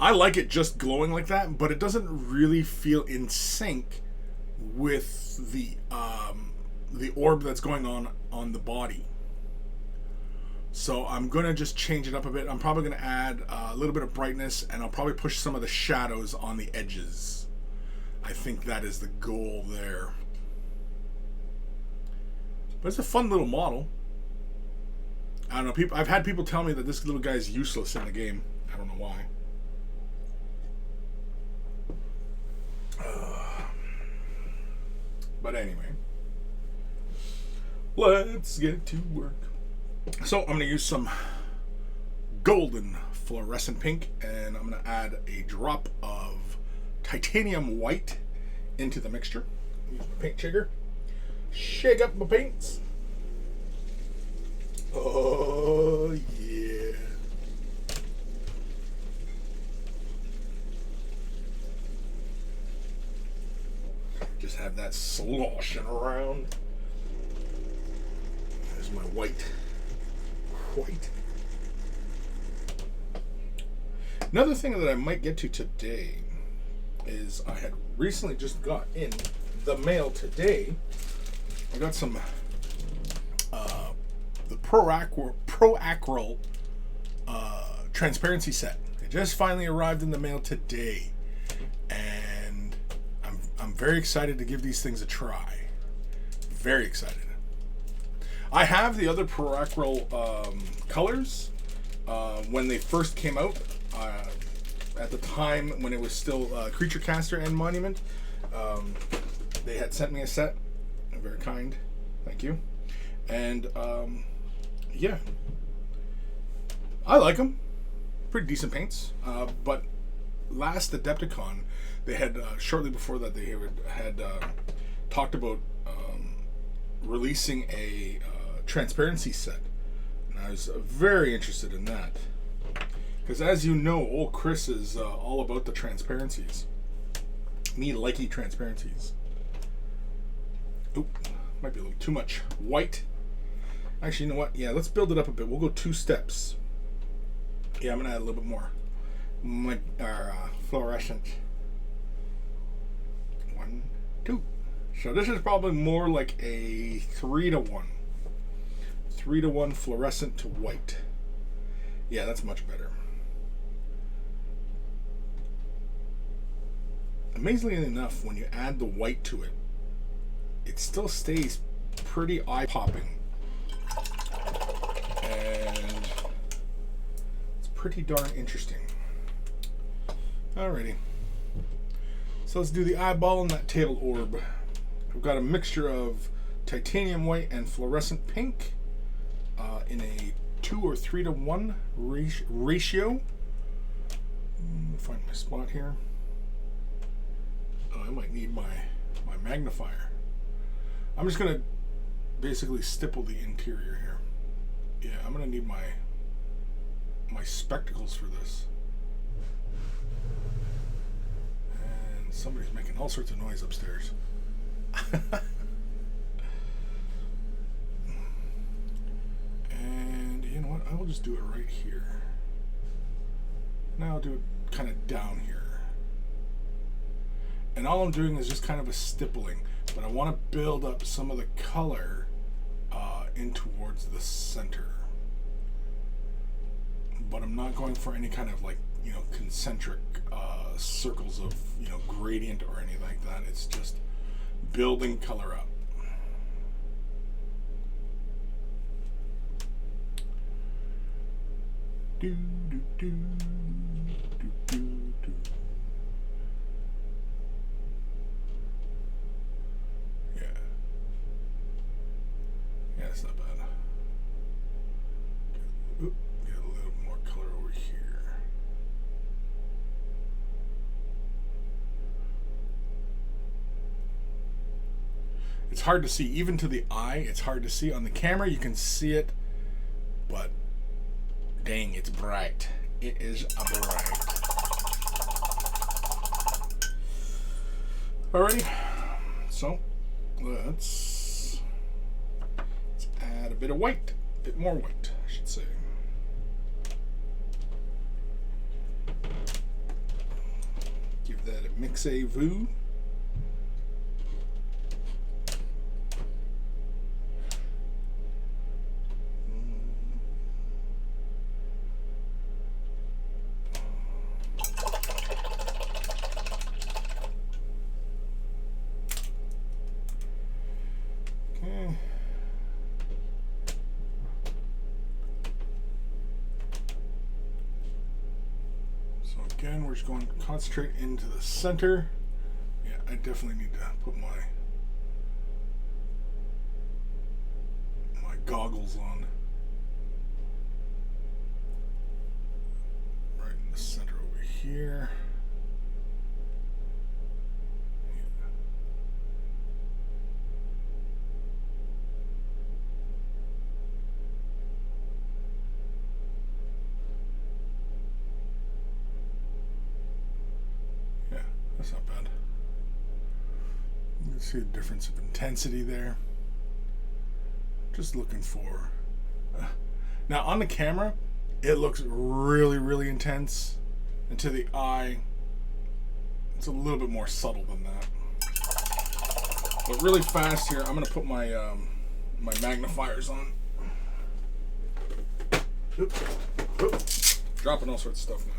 I like it just glowing like that, but it doesn't really feel in sync with the orb that's going on the body. So I'm going to just change it up a bit. I'm probably going to add a little bit of brightness, and I'll probably push some of the shadows on the edges. I think that is the goal there. But it's a fun little model. I don't know. I've had people tell me that this little guy is useless in the game. I don't know why. But anyway, let's get to work. So I'm going to use some golden fluorescent pink, and I'm going to add a drop of titanium white into the mixture. Use my paint shaker. Shake up my paints. Oh, yeah. Just have that sloshing around. There's my white. Another thing that I might get to today is I had recently just got in the mail today. I got some the Pro-Acryl transparency set. It just finally arrived in the mail today, and I'm very excited to give these things a try. Very excited. I have the other Pro-Acryl colors when they first came out. At the time when it was still Creature Caster and Monument, they had sent me a set. They're very kind. Thank you. And yeah, I like them. Pretty decent paints. But last Adepticon, they had shortly before that they had talked about releasing a transparency set, and I was very interested in that because, as you know, old Chris is all about the transparencies. Me likey transparencies. Oop, might be a little too much white. Actually, you know what? Yeah, let's build it up a bit. We'll go 2 steps. Yeah, I'm gonna add a little bit more. Fluorescent. 1, 2. So this is probably more like a 3-to-1. 3-to-1 fluorescent to white. Yeah, that's much better. Amazingly enough, when you add the white to it, it still stays pretty eye-popping. And it's pretty darn interesting. Alrighty. So let's do the eyeball and that tail orb. We've got a mixture of titanium white and fluorescent pink in a 2 or 3-to-1 ratio. Find my spot here. Oh, I might need my magnifier. I'm just gonna basically stipple the interior here. Yeah, I'm gonna need my spectacles for this. And somebody's making all sorts of noise upstairs. And you know what? I will just do it right here. Now I'll do it kind of down here. And all I'm doing is just kind of a stippling, but I want to build up some of the color in towards the center. But I'm not going for any kind of, like, you know, concentric circles of, you know, gradient or anything like that. It's just building color up. Do, do, do, do, do, do. Yeah. Yeah, it's not bad. Oop, get a little more color over here. It's hard to see, even to the eye, it's hard to see. On the camera, you can see it, but dang, it's bright. It is bright. Alrighty, so let's add a bit of white, a bit more white, I should say. mixez-vous. Again, we're just going to concentrate into the center. Yeah, I definitely need to put my goggles on. Right in the center over here. That's not bad. You can see the difference of intensity there. Just looking for... now on the camera, it looks really, really intense. And to the eye, it's a little bit more subtle than that. But really fast here, I'm going to put my my magnifiers on. Oops. Oops. Dropping all sorts of stuff now.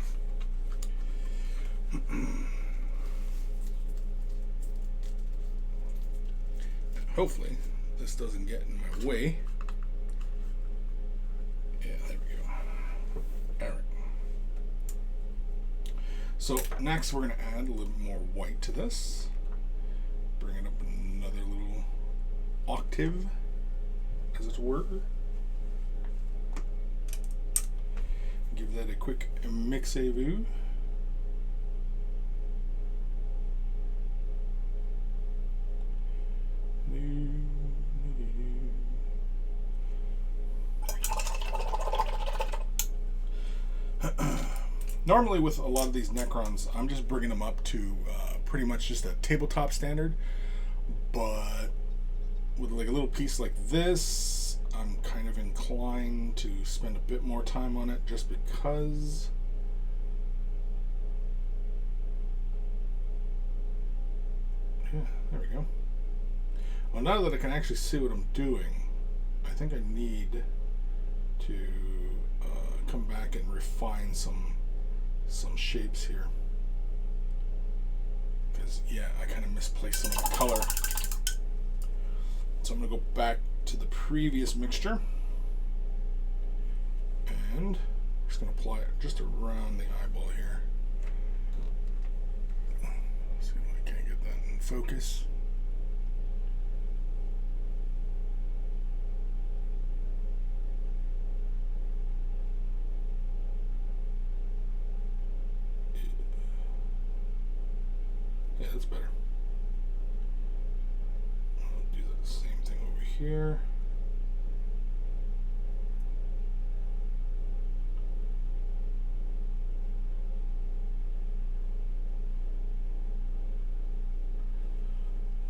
Hopefully this doesn't get in my way. Yeah, there we go. Alright. So next we're going to add a little bit more white to this. Bring it up another little octave, as it were. Give that a quick mixez-vous. Normally with a lot of these Necrons, I'm just bringing them up to pretty much just a tabletop standard, but with like a little piece like this, I'm kind of inclined to spend a bit more time on it just because. Yeah, there we go. Well, now that I can actually see what I'm doing, I think I need to come back and refine some shapes here. Because, yeah, I kind of misplaced some of the color. So I'm going to go back to the previous mixture. And I'm just going to apply it just around the eyeball here. Let's see if I can't get that in focus. Yeah, that's better. I'll do the same thing over here.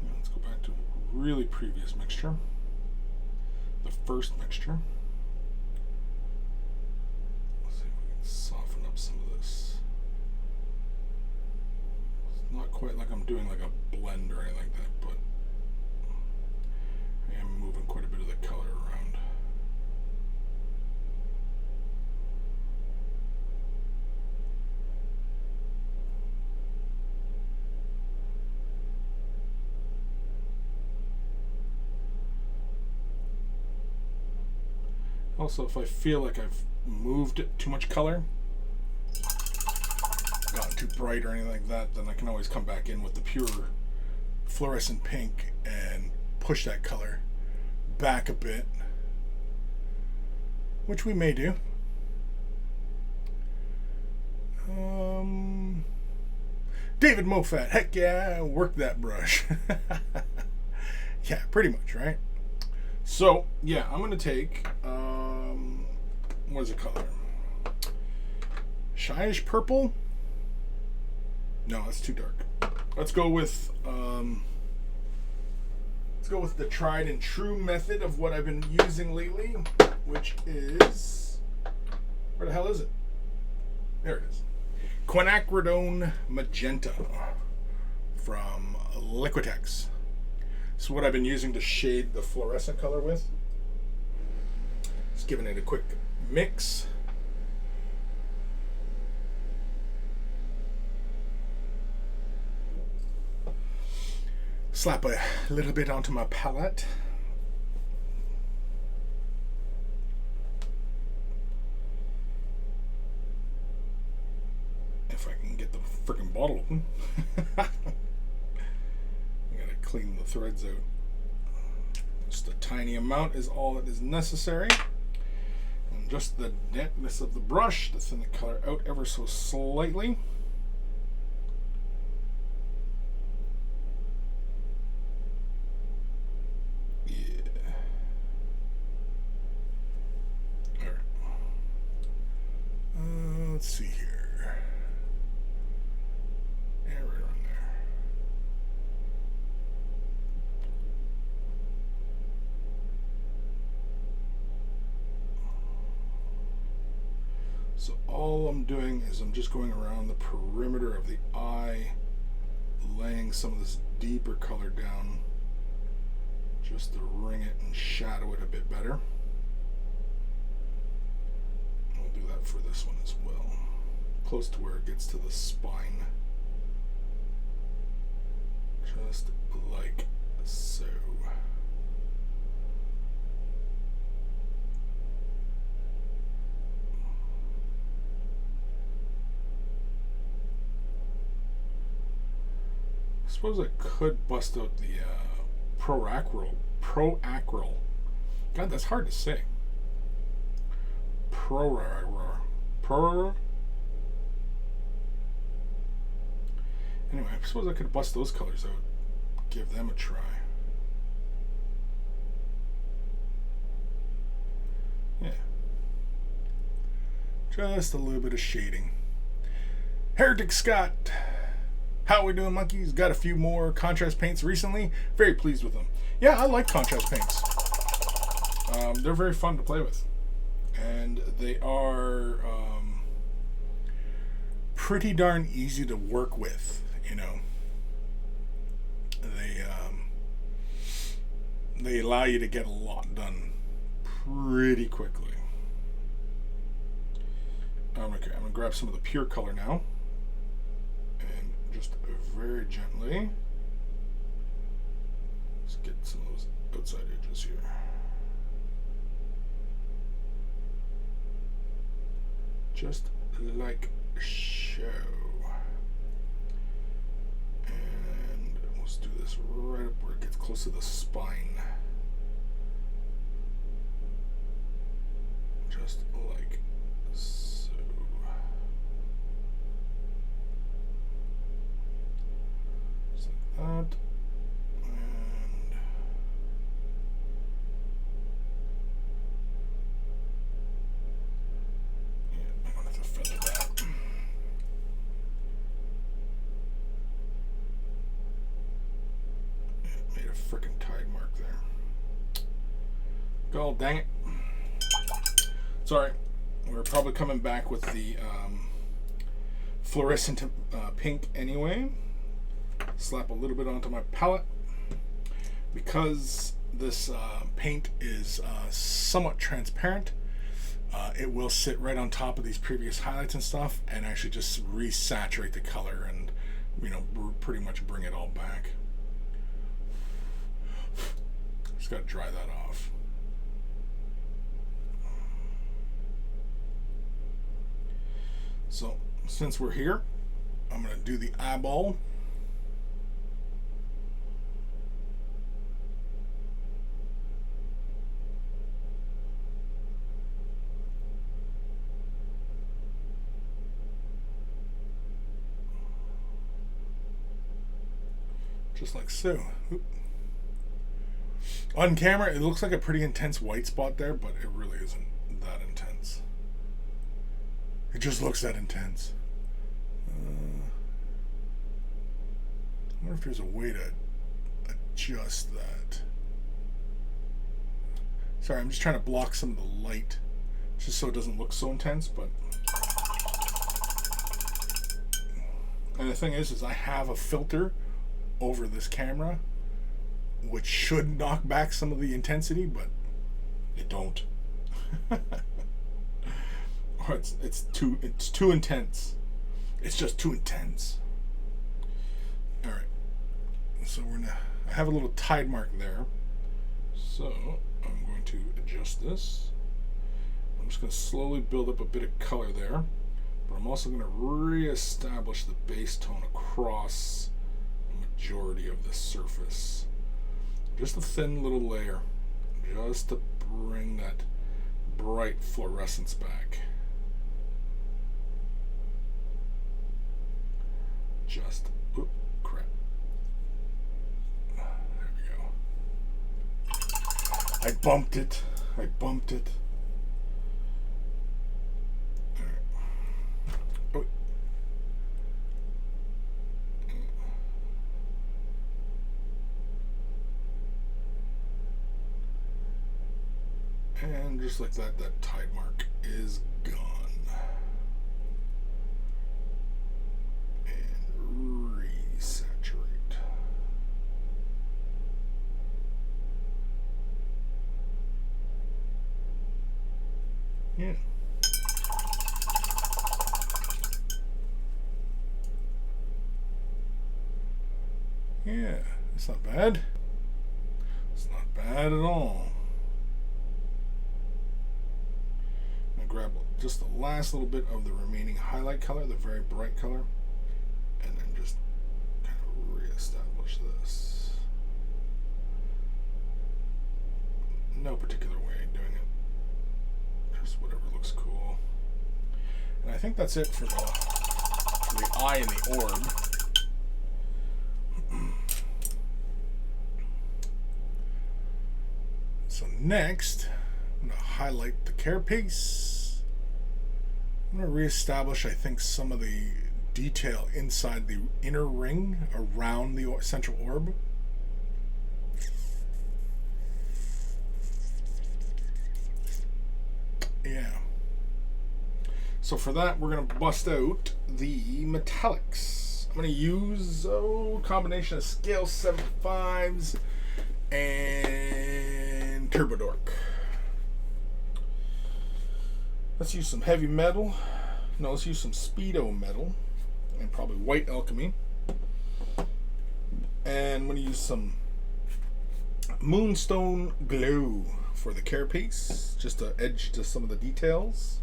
Now let's go back to a really previous mixture. The first mixture. Let's see if we can soften up some of this. Not quite like I'm doing like a blend or anything like that, but I am moving quite a bit of the color around. Also, if I feel like I've moved too much color, gotten too bright or anything like that, then I can always come back in with the pure fluorescent pink and push that color back a bit, which we may do. David Moffat, heck yeah, work that brush. Yeah, pretty much, right? So yeah, I'm gonna take what is the color? Shyish purple. No, it's too dark. Let's go with the tried and true method of what I've been using lately, which is, where the hell is it? There it is. Quinacridone Magenta. from Liquitex. This is what I've been using to shade the fluorescent color with. Just giving it a quick mix. Slap a little bit onto my palette. If I can get the freaking bottle open. I gotta clean the threads out. Just a tiny amount is all that is necessary. And just the dampness of the brush to thin the color out ever so slightly. Let's see here. Yeah, right around there. So all I'm doing is I'm just going around the perimeter of the eye, laying some of this deeper color down just to ring it and shadow it a bit better. I'll do that for this one as well. Close to where it gets to the spine. Just like so. I suppose I could bust out the Proacryl. God, that's hard to say. Anyway, I suppose I could bust those colors out, give them a try. Yeah. Just a little bit of shading. Heretic Scott. How we doing, monkeys? Got a few more contrast paints recently. Very pleased with them. Yeah, I like contrast paints. They're very fun to play with. And they are pretty darn easy to work with, you know. They allow you to get a lot done pretty quickly. Okay, I'm gonna grab some of the pure color now, and just very gently, let's get some of those outside edges here. Just like so. And let's do this right up where it gets close to the spine. Just like so. Just like that. Freaking tide mark there. God dang it. Sorry. We're probably coming back with the fluorescent pink anyway. Slap a little bit onto my palette. Because this paint is somewhat transparent, it will sit right on top of these previous highlights and stuff and actually just resaturate the color and, you know, pretty much bring it all back. Just got to dry that off. So since we're here, I'm going to do the eyeball. Just like so. Oop. On camera, it looks like a pretty intense white spot there, but it really isn't that intense. It just looks that intense. I wonder if there's a way to adjust that. Sorry, I'm just trying to block some of the light, just so it doesn't look so intense, but... And the thing is I have a filter over this camera, which should knock back some of the intensity, but it don't. Or it's too intense. It's just too intense. All right. So I have a little tide mark there. So I'm going to adjust this. I'm just going to slowly build up a bit of color there, but I'm also going to re-establish the base tone across the majority of the surface. Just a thin little layer, just to bring that bright fluorescence back. Just, oop, crap. There we go. I bumped it. All right. Oh. And just like that, that tide mark is gone. And resaturate. Yeah. Yeah, it's not bad. It's not bad at all. Grab just the last little bit of the remaining highlight color, the very bright color, and then just kind of re-establish this. No particular way of doing it, just whatever looks cool. And I think that's it for the eye and the orb. So next, I'm going to highlight the carapace. I'm going to reestablish, I think, some of the detail inside the inner ring around the central orb. Yeah. So for that, we're going to bust out the metallics. I'm going to use a combination of Scale 75s and Turbo Dork. Let's use some heavy metal. No, let's use some speedo metal and probably white alchemy. And I'm going to use some moonstone glow for the carapace, just to edge to some of the details.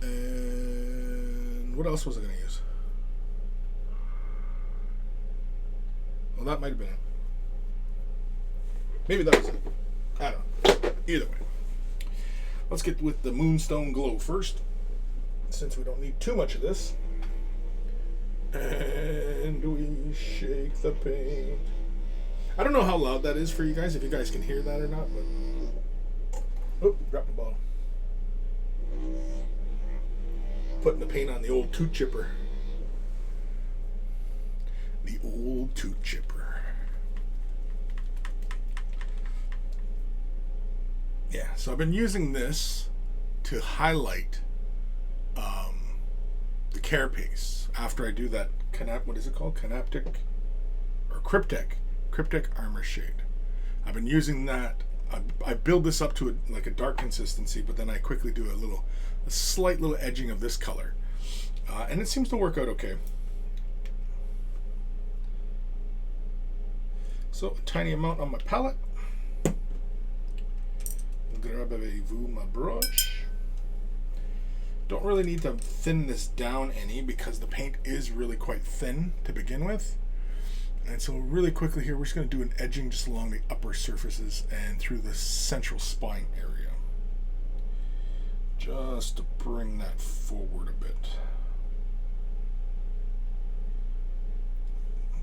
And what else was I going to use? Well, that might have been it. Maybe that was it. I don't know. Either way. Let's get with the moonstone glow first, since we don't need too much of this. And we shake the paint. I don't know how loud that is for you guys, if you guys can hear that or not, but... Oh, dropped the bottle. Putting the paint on the old toot chipper. The old toot chipper. Yeah, so I've been using this to highlight the carapace after I do that what is it called? Canoptek or Cryptek armor shade. I've been using that. I build this up to like a dark consistency, but then I quickly do a slight little edging of this color, and it seems to work out okay. So a tiny amount on my palette. Grab-a-vous my brush. Don't really need to thin this down any because the paint is really quite thin to begin with. And so really quickly here, we're just going to do an edging just along the upper surfaces and through the central spine area. Just to bring that forward a bit.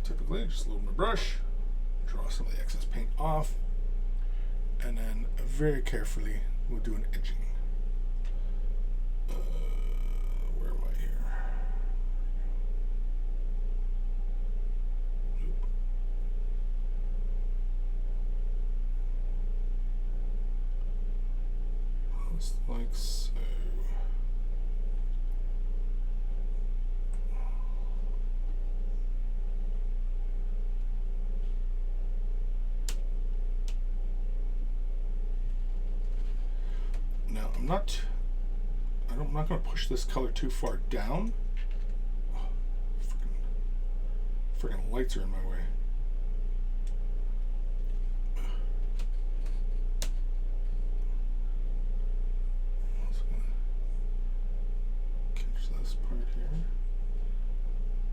Typically, just load my brush, draw some of the excess paint off, and then very carefully we'll do an edging. Where am I here? Oop. Just like so. I'm not going to push this color too far down. Oh, freaking lights are in my way. Catch this part here.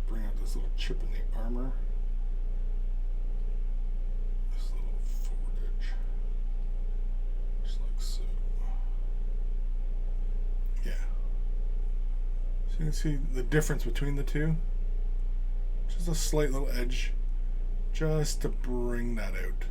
Bring out this little chip in the armor. This little forward edge. Just like so. Yeah. So you can see the difference between the two. Just a slight little edge. Just to bring that out.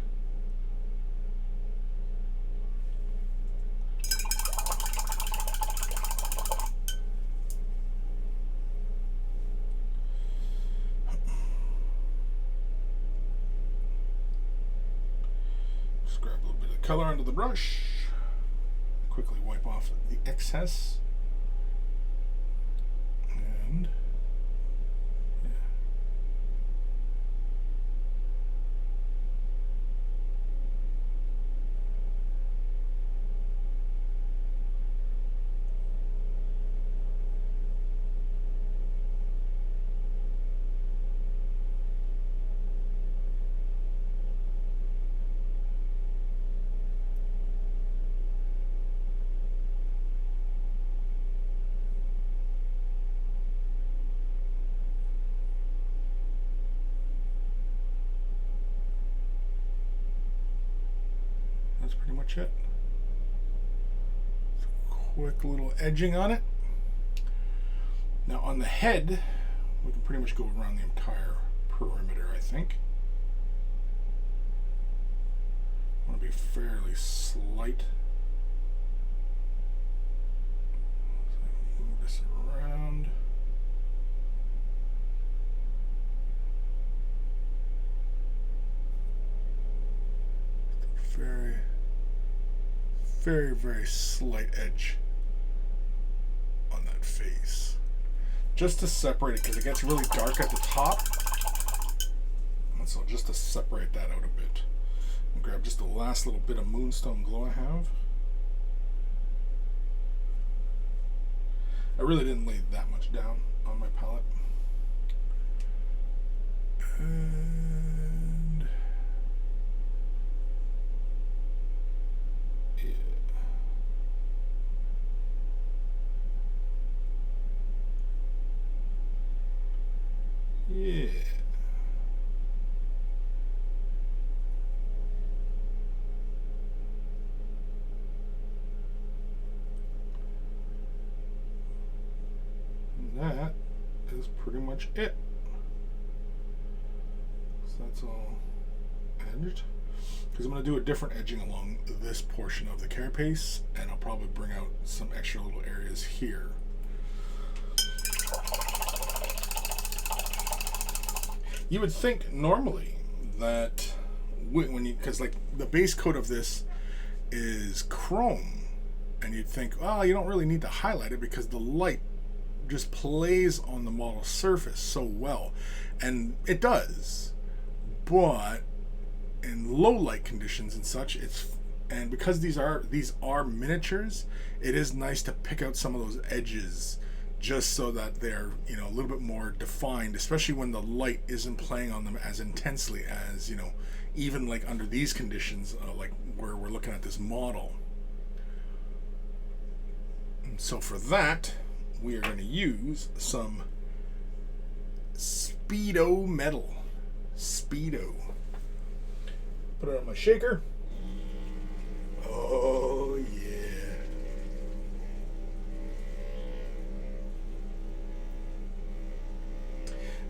Just grab a little bit of color onto the brush. Quickly wipe off the excess. And yeah. That's pretty much it. Quick little edging on it. Now on the head, we can pretty much go around the entire perimeter, I think. I want to be fairly slight. So move this around. Very slight edge on that face, just to separate it, because it gets really dark at the top, and so just to separate that out a bit. I'll grab just the last little bit of moonstone glow I have. I really didn't lay that much down on my palette. And yeah. And that is pretty much it. So that's all edged. Because I'm going to do a different edging along this portion of the carapace, and I'll probably bring out some extra little areas here. You would think normally that when you, because like the base coat of this is chrome, and you'd think, oh, you don't really need to highlight it because the light just plays on the model surface so well, and it does. But in low light conditions and such, and because these are miniatures, it is nice to pick out some of those edges, just so that they're, you know, a little bit more defined, especially when the light isn't playing on them as intensely as, you know, even like under these conditions, like where we're looking at this model. And so for that, we are going to use some Speedo metal. Speedo. Put it on my shaker. Oh yeah.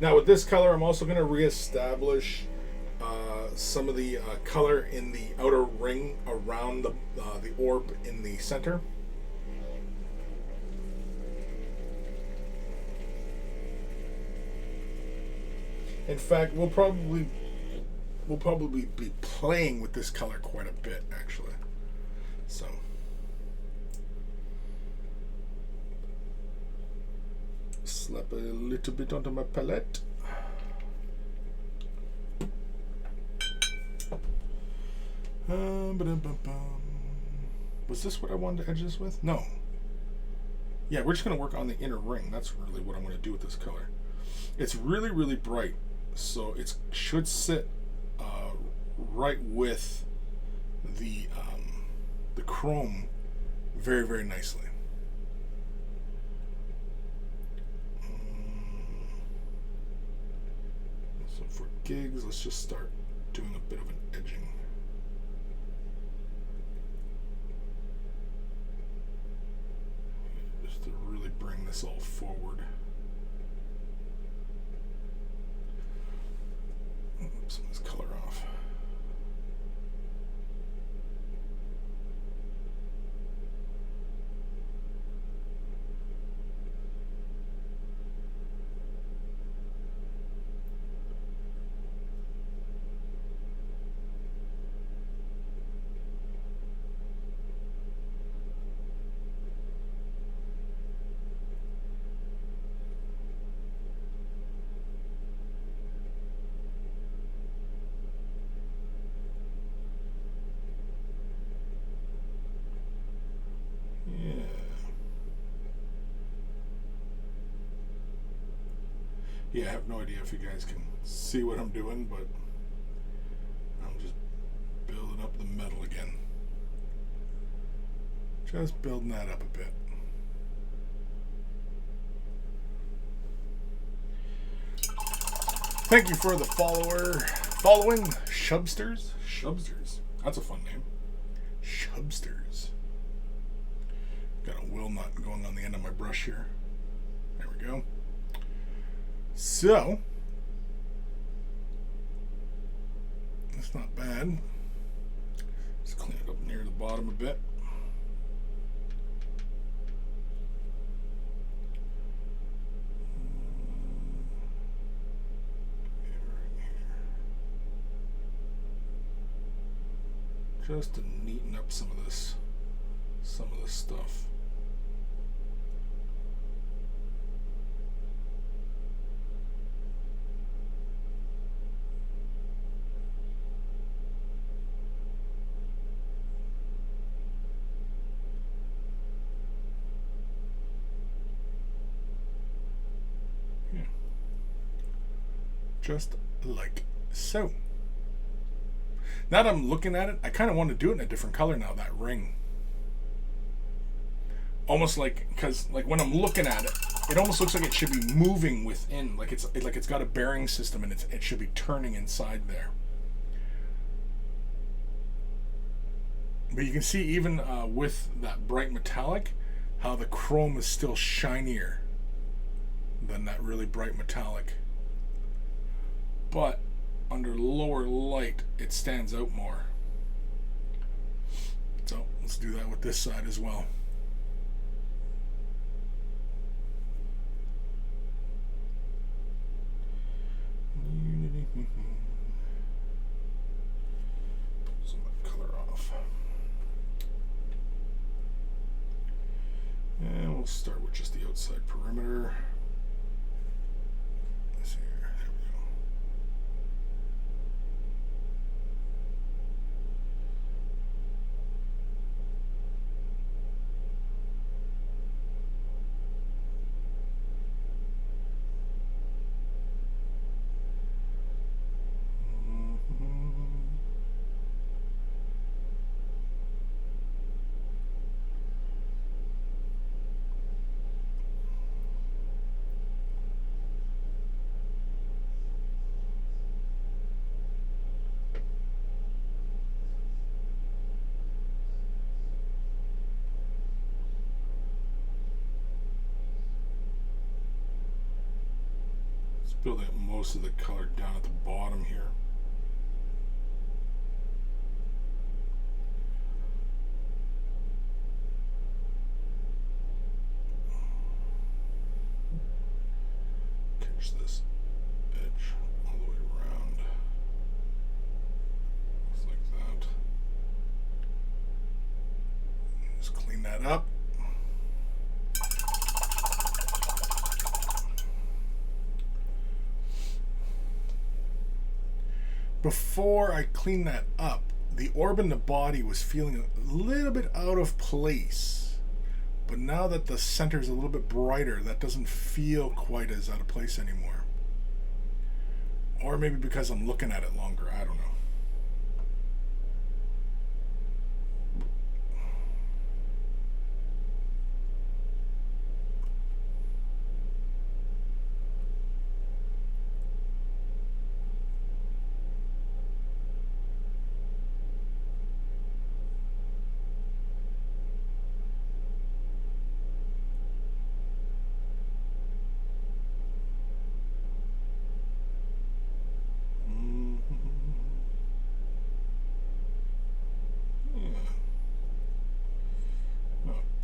Now with this color, I'm also going to reestablish some of the color in the outer ring around the orb in the center. In fact, we'll probably be playing with this color quite a bit, actually. So. Slap a little bit onto my palette. Was this what I wanted to edge this with? No. Yeah, we're just going to work on the inner ring. That's really what I'm going to do with this color. It's really, really bright, so it should sit right with the chrome very, very nicely. So for gigs, let's just start doing a bit of an edging. Just to really bring this all forward. Some of this color off. Yeah, I have no idea if you guys can see what I'm doing, but I'm just building up the metal again. Just building that up a bit. Thank you for the following Shubsters. Shubsters. That's a fun name. Shubsters. Got a will knot going on the end of my brush here. There we go. So, that's not bad. Let's clean it up near the bottom a bit. Just to neaten up some of this stuff. Just like so. Now that I'm looking at it, I kind of want to do it in a different color now, that ring. Almost like, because like when I'm looking at it, it almost looks like it should be moving within, like it's got a bearing system and it should be turning inside there. But you can see even with that bright metallic, how the chrome is still shinier than that really bright metallic. But under lower light, it stands out more. So let's do that with this side as well. Put some of that color off. And we'll start with just the outside perimeter. Building up most of the color down at the bottom here. Catch this edge all the way around. Just like that. Just clean that up. Before I clean that up, the orb in the body was feeling a little bit out of place. But now that the center is a little bit brighter, that doesn't feel quite as out of place anymore. Or maybe because I'm looking at it longer, I don't know.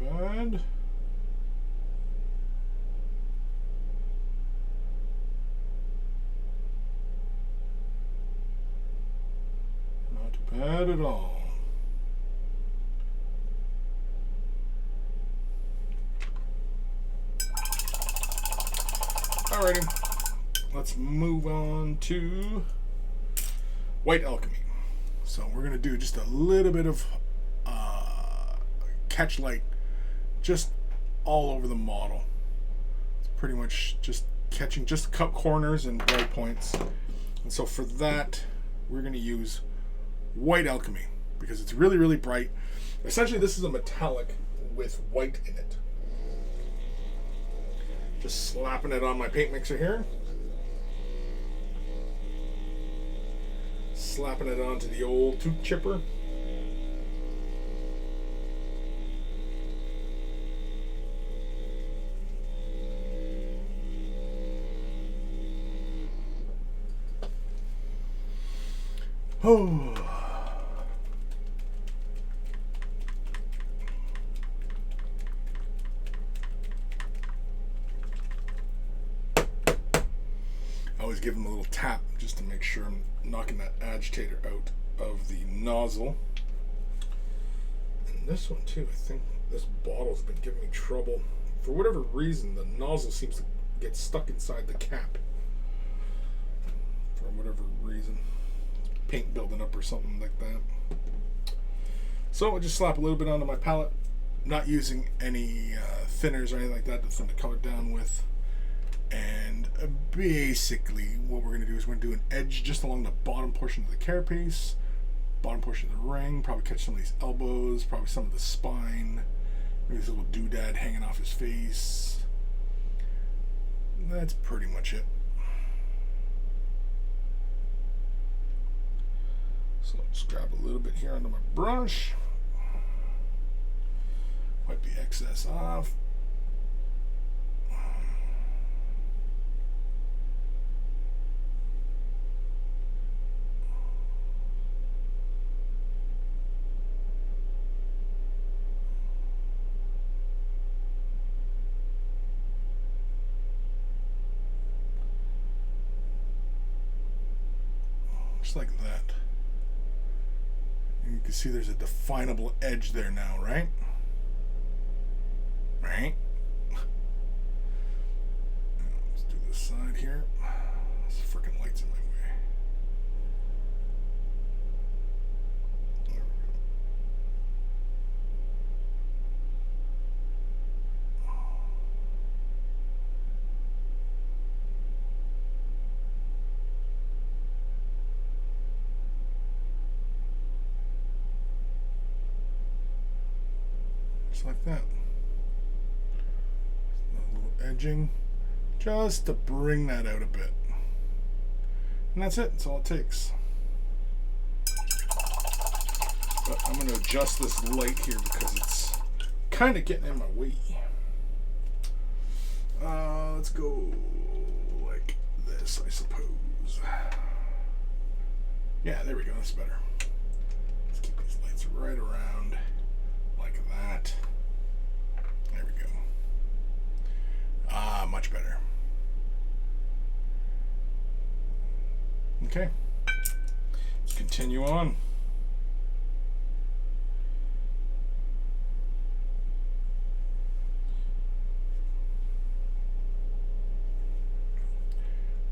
Bad. Not bad at all. Alrighty, let's move on to White Alchemy. So we're going to do just a little bit of catch light just all over the model. It's pretty much just catching just cut corners and bright points. And so for that, we're going to use White Alchemy because it's really, really bright. Essentially, this is a metallic with white in it. Just slapping it on my paint mixer here. Slapping it onto the old tooth chipper. Oh. I always give them a little tap just to make sure I'm knocking that agitator out of the nozzle. And this one too, I think this bottle's been giving me trouble. For whatever reason, the nozzle seems to get stuck inside the cap. For whatever reason. Paint building up or something like that. So I'll just slap a little bit onto my palette, not using any thinners or anything like that to thin the color down with. And basically what we're going to do is we're going to do an edge just along the bottom portion of the carapace, bottom portion of the ring, probably catch some of these elbows, probably some of the spine, maybe this little doodad hanging off his face. That's pretty much it. So I'll just grab a little bit here onto my brush, wipe the excess off. Just like that. You can see there's a definable edge there now, right? Right? Let's do this side here. This freaking light's in my way. There we go. Just like that. A little edging just to bring that out a bit. And that's it. That's all it takes. But I'm going to adjust this light here because it's kind of getting in my way. Let's go like this, I suppose. Yeah, there we go. That's better. Let's keep these lights right around like that. There we go. Much better. Okay. Let's continue on.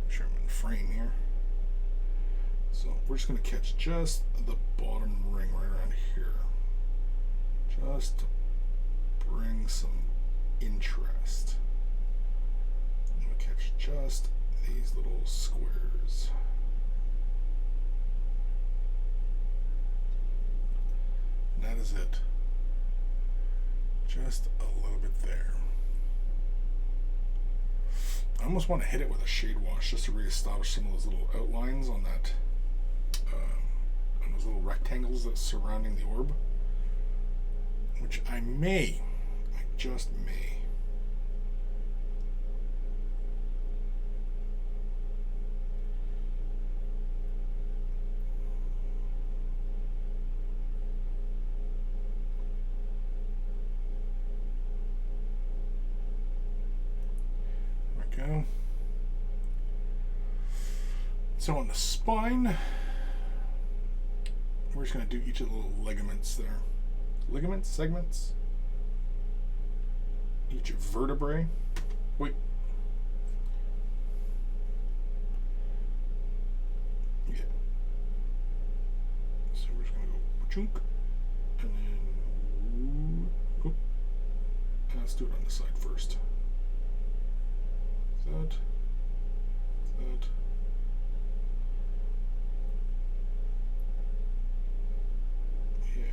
Sherman frame here. So So we're just going to catch just the bottom ring right around here. Just to bring some interest. I'm going to catch just these little squares. And that is it. Just a little bit there. I almost want to hit it with a shade wash just to reestablish some of those little outlines on that, on those little rectangles that's surrounding the orb, which I just may. Go. So on the spine, we're just going to do each of the little ligaments there. Ligaments, segments, each vertebrae. Wait. Yeah. So we're just going to go chunk, and then, oh, let's do it on the side first. That. Yeah.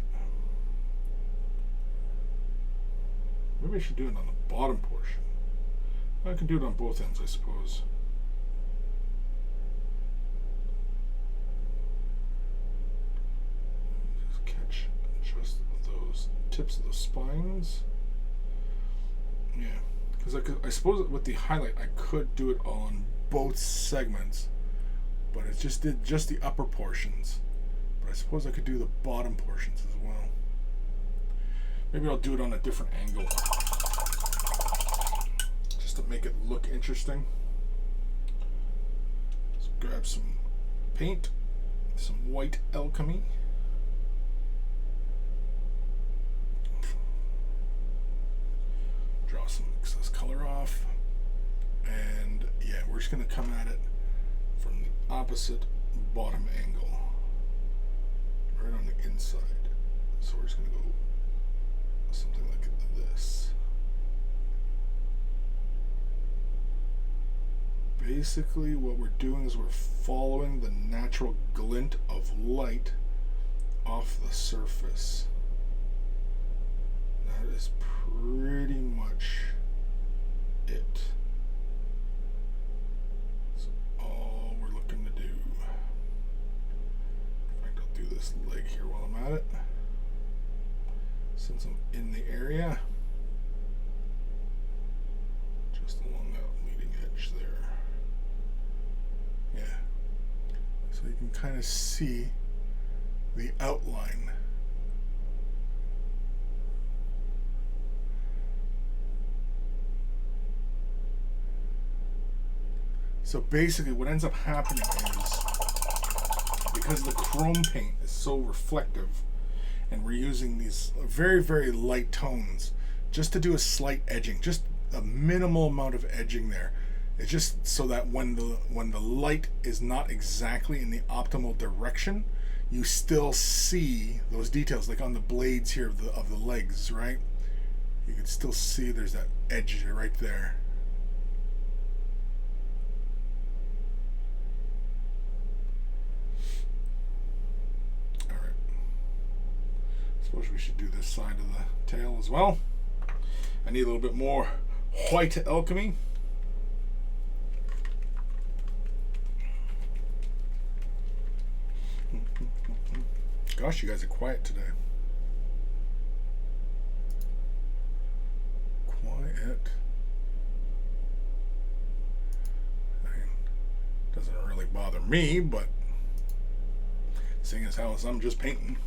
Maybe I should do it on the bottom portion. I can do it on both ends, I suppose. Just catch just those tips of the spines. Yeah. Because I suppose with the highlight I could do it on both segments, but it just did just the upper portions. But I suppose I could do the bottom portions as well. Maybe I'll do it on a different angle, just to make it look interesting. Let's grab some paint, some white Alchemy. Draw some excess color off, and yeah, we're just going to come at it from the opposite bottom angle, right on the inside. So we're just going to go something like this. Basically what we're doing is we're following the natural glint of light off the surface. That is pretty much it. That's all we're looking to do. In fact, I'll do this leg here while I'm at it, since I'm in the area, just along that leading edge there. Yeah, so you can kind of see the outline. So basically what ends up happening is, because the chrome paint is so reflective, and we're using these very, very light tones just to do a slight edging, just a minimal amount of edging there. It's just so that when the light is not exactly in the optimal direction, you still see those details, like on the blades here of the legs, right? You can still see there's that edge right there. Suppose we should do this side of the tail as well. I need a little bit more white Alchemy. Gosh, you guys are quiet today. Quiet. I mean, doesn't really bother me, but seeing as how I'm just painting.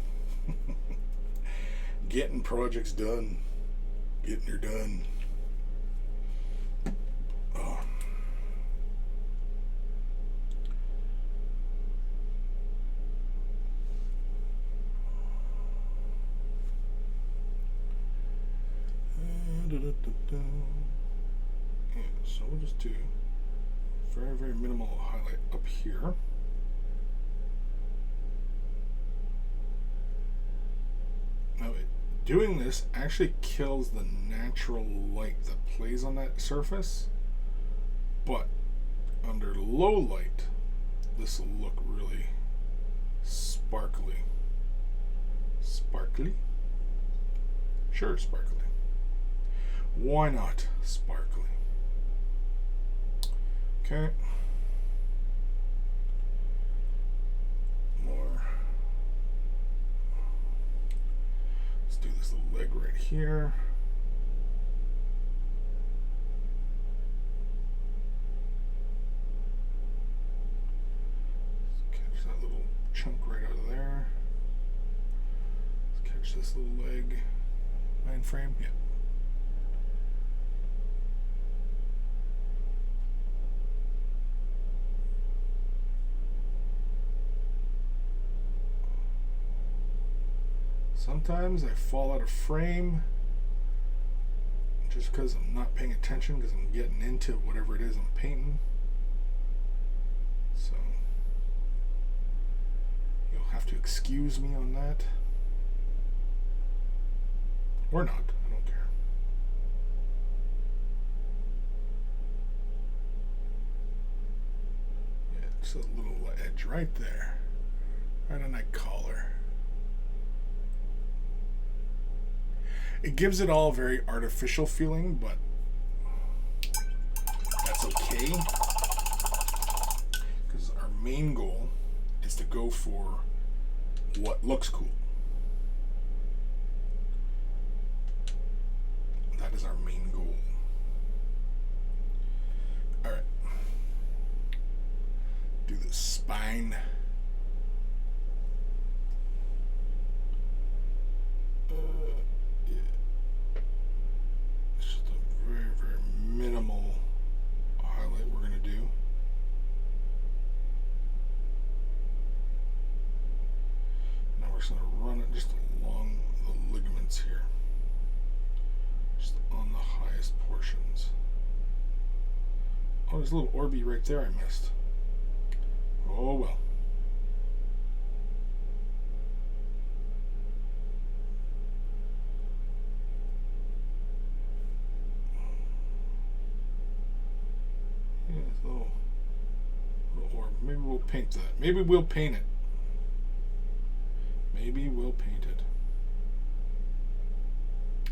Getting projects done, getting her done. Oh. Yeah, so we'll just do very, very minimal highlight up here. Doing this actually kills the natural light that plays on that surface, but under low light, this will look really sparkly. Sparkly? Sure, sparkly. Why not sparkly? Okay. More. Let's do this little leg right here. Let's catch that little chunk right out of there. Let's catch this little leg. Mind frame? Yeah. Sometimes I fall out of frame just because I'm not paying attention, because I'm getting into whatever it is I'm painting. So you'll have to excuse me on that. Or not, I don't care. Yeah, just a little edge right there. Right on that collar. It gives it all a very artificial feeling, but that's okay. Because our main goal is to go for what looks cool. That is our main goal. Alright. Do the spine. Minimal highlight we're going to do. Now we're just going to run it just along the ligaments here. Just on the highest portions. Oh, there's a little orby right there I missed. Oh well. Or maybe we'll paint that. Maybe we'll paint it. Maybe we'll paint it.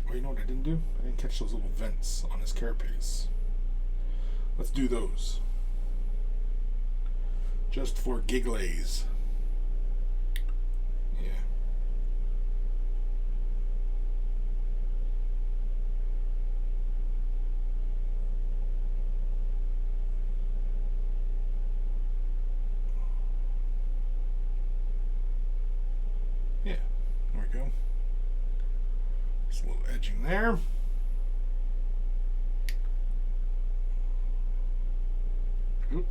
Oh, you know what I didn't do? I didn't catch those little vents on his carapace. Let's do those. Just for giggles. Yeah. Yeah, there we go. Just a little edging there. Oop.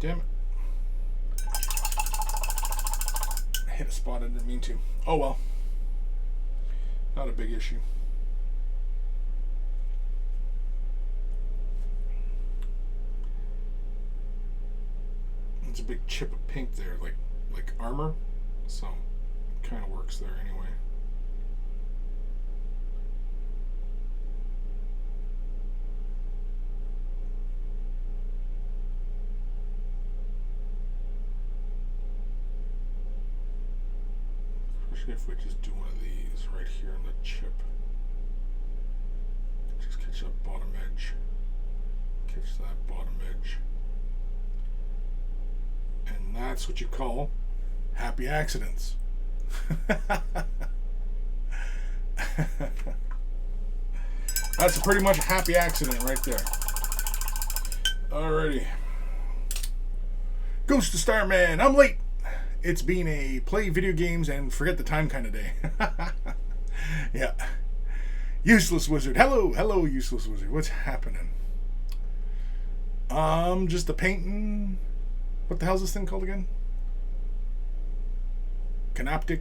Damn it. I hit a spot I didn't mean to. Oh well. Not a big issue. There's a big chip of pink there, like armor. So it kind of works there anyway. Especially if we just do one of these right here on the chip. Just catch that bottom edge. Catch that bottom edge. And that's what you call happy accidents. That's pretty much a happy accident right there. Alrighty. Ghost of Starman, I'm late. It's been a play video games and forget the time kind of day. Yeah. Useless Wizard. Hello, Useless Wizard. What's happening? Just a painting. What the hell's this thing called again? Canoptek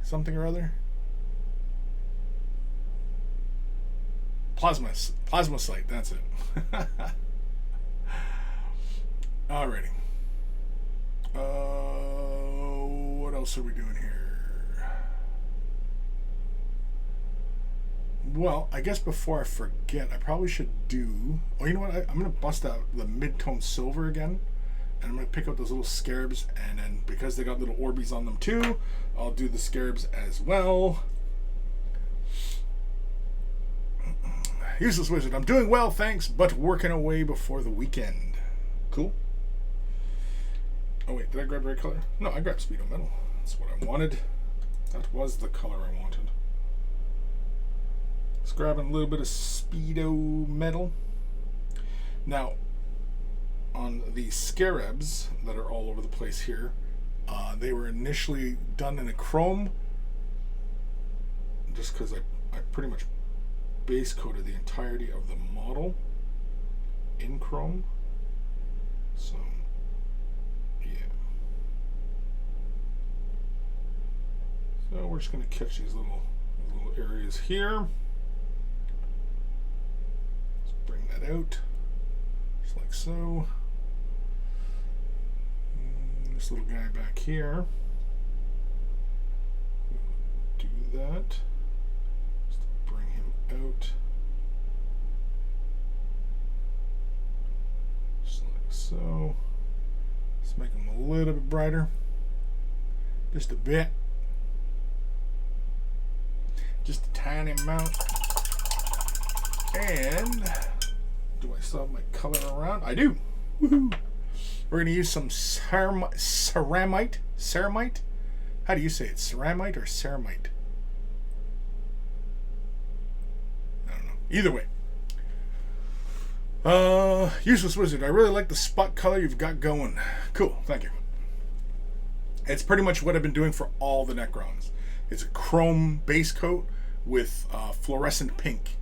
something or other. Plasmacyte, that's it. Alrighty. What else are we doing here? Well, I guess before I forget, I probably should do... Oh, you know what? I'm going to bust out the mid-tone silver again. And I'm going to pick out those little scarabs. And then because they got little Orbeez on them too, I'll do the scarabs as well. Useless Wizard. I'm doing well, thanks, but working away before the weekend. Cool. Oh, wait. Did I grab the right color? No, I grabbed Speedo Metal. That's what I wanted. That was the color I wanted. Just grabbing a little bit of Speedo Metal. Now, on the scarabs that are all over the place here, they were initially done in a chrome, just because I pretty much base coated the entirety of the model in chrome. So, yeah. So we're just going to catch these little areas here. Let's bring that out, just like so. This little guy back here. Do that. Just bring him out. Just like so. Let's make him a little bit brighter. Just a bit. Just a tiny amount. And do I still have my color around? I do. Woohoo! We're going to use some ceramite. Ceramite? How do you say it? Ceramite or ceramite? I don't know. Either way. Useless Wizard. I really like the spot color you've got going. Cool. Thank you. It's pretty much what I've been doing for all the Necrons. It's a chrome base coat with fluorescent pink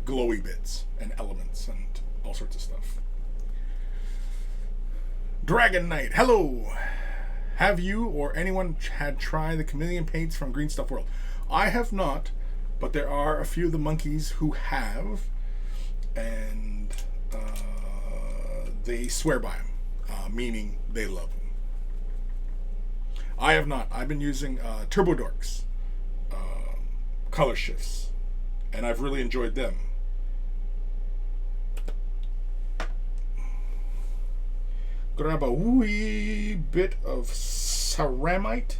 glowy bits and elements and all sorts of stuff. Dragon Knight, hello! Have you or anyone had tried the chameleon paints from Green Stuff World? I have not, but there are a few of the monkeys who have, and they swear by them, meaning they love them. I have not. I've been using Turbo Dorks color shifts, and I've really enjoyed them. Grab a wee bit of ceramite.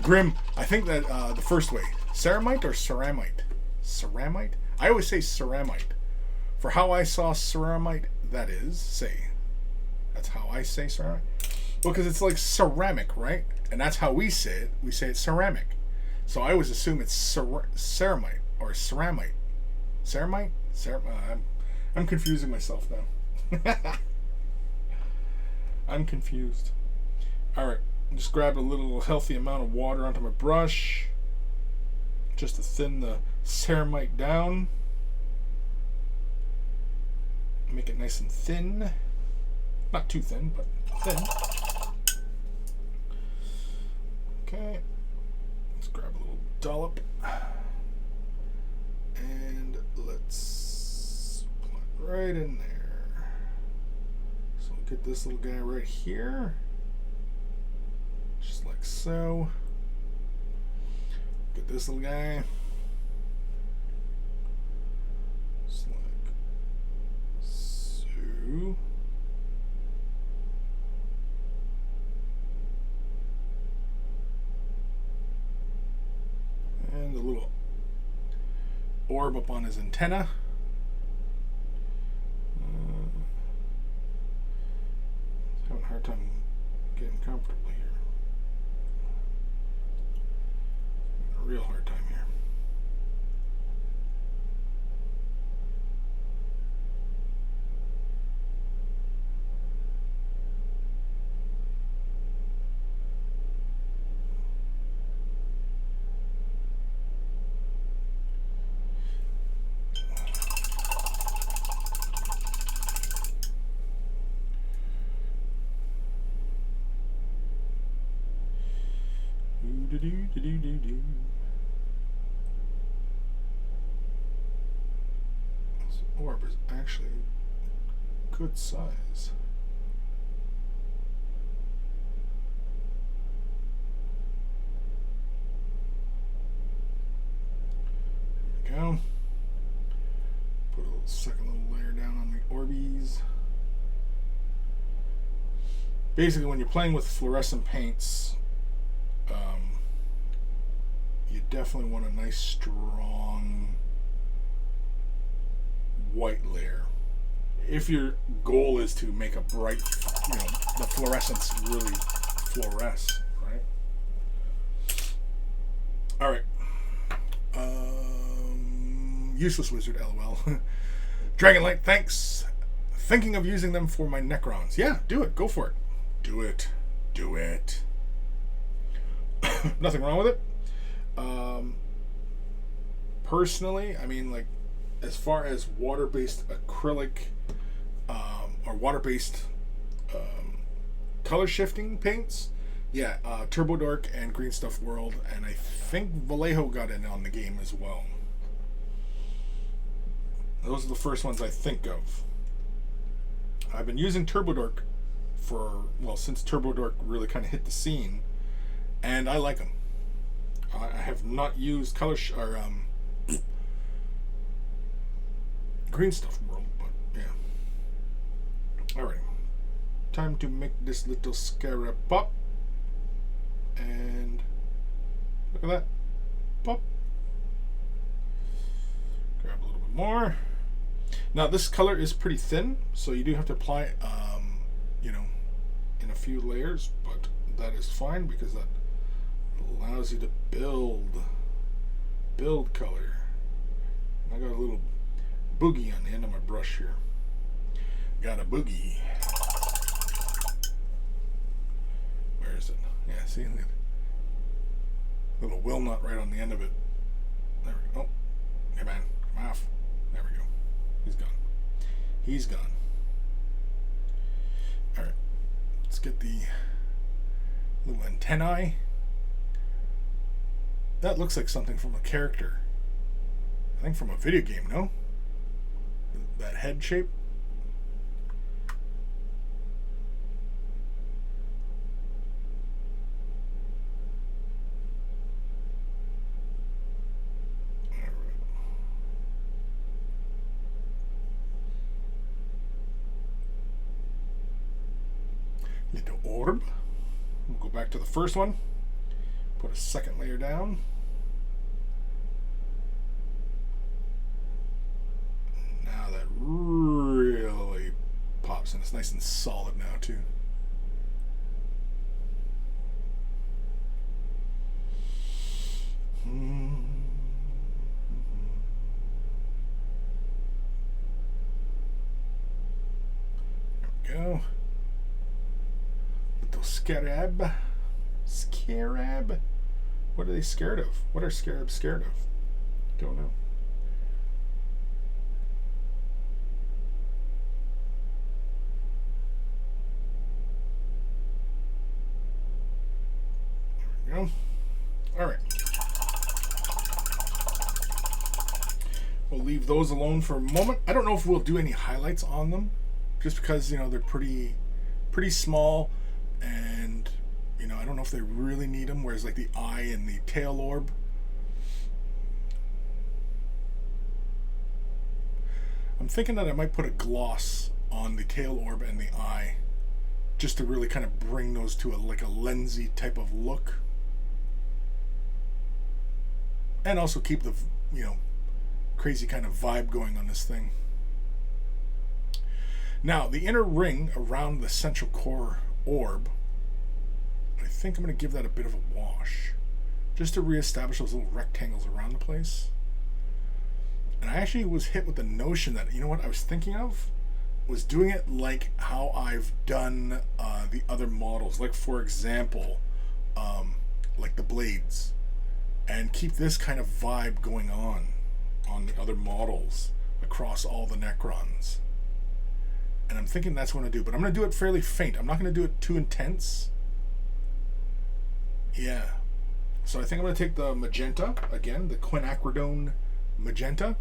Grim, I think that the first way. Ceramite or ceramite? Ceramite? I always say ceramite. For how I saw ceramite, that is, say. That's how I say ceramite. Well, because it's like ceramic, right? And that's how we say it. We say it's ceramic. So I always assume it's ceramite or ceramite. Ceramite? I'm confusing myself now. I'm confused. Alright, just grab a little healthy amount of water onto my brush just to thin the ceramite down. Make it nice and thin. Not too thin, but thin. Okay, let's grab a little dollop and let's put it right in there. Get this little guy right here, just like so. Get this little guy, just like so. And a little orb up on his antenna. Having a hard time getting comfortable here. A real hard time here. This orb is actually good size. second little layer down on the Orbeez. Basically, when you're playing with fluorescent paints, you definitely want a nice strong white layer. If your goal is to make a bright, the fluorescence really fluoresce, right? All right. Useless wizard, lol. Dragonlight, thanks. Thinking of using them for my Necrons. Yeah, do it. Go for it. Do it. Do it. Nothing wrong with it. Personally, I mean, like, as far as water-based acrylic or water-based color shifting paints, yeah, Turbo Dark and Green Stuff World, and I think Vallejo got in on the game as well. Those are the first ones I think of. I've been using Turbo Dark since Turbo Dark really kind of hit the scene, and I like them. I have not used Green Stuff World, but yeah. Alright. Time to make this little scarab pop. And look at that. Pop. Grab a little bit more. Now this color is pretty thin, so you do have to apply it, in a few layers, but that is fine because that allows you to build color. I got a little boogie on the end of my brush here. Got a boogie. Where is it? Yeah, see? Little will nut right on the end of it. There we go. Oh, hey man, come off. There we go. He's gone. He's gone. Alright. Let's get the little antennae. That looks like something from a character. I think from a video game, no? That head shape. Little orb. We'll go back to the first one. Put a second layer down. Now that really pops, and it's nice and solid now too. There we go. Little scarab. Scarab? What are they scared of? What are scarabs scared of? Don't know. There we go. Alright. We'll leave those alone for a moment. I don't know if we'll do any highlights on them, just because, they're pretty small, and I don't know if they really need them, whereas like the eye and the tail orb. I'm thinking that I might put a gloss on the tail orb and the eye, just to really kind of bring those to a lensy type of look. And also keep the, crazy kind of vibe going on this thing. Now, the inner ring around the central core orb, I think I'm going to give that a bit of a wash, just to reestablish those little rectangles around the place. And I actually was hit with the notion that, what I was thinking of was doing it like how I've done the other models, like for example, like the blades, and keep this kind of vibe going on the other models across all the Necrons. And I'm thinking that's what I'm going to do, but I'm going to do it fairly faint. I'm not going to do it too intense. Yeah. So I think I'm going to take the magenta, again, the Quinacridone Magenta,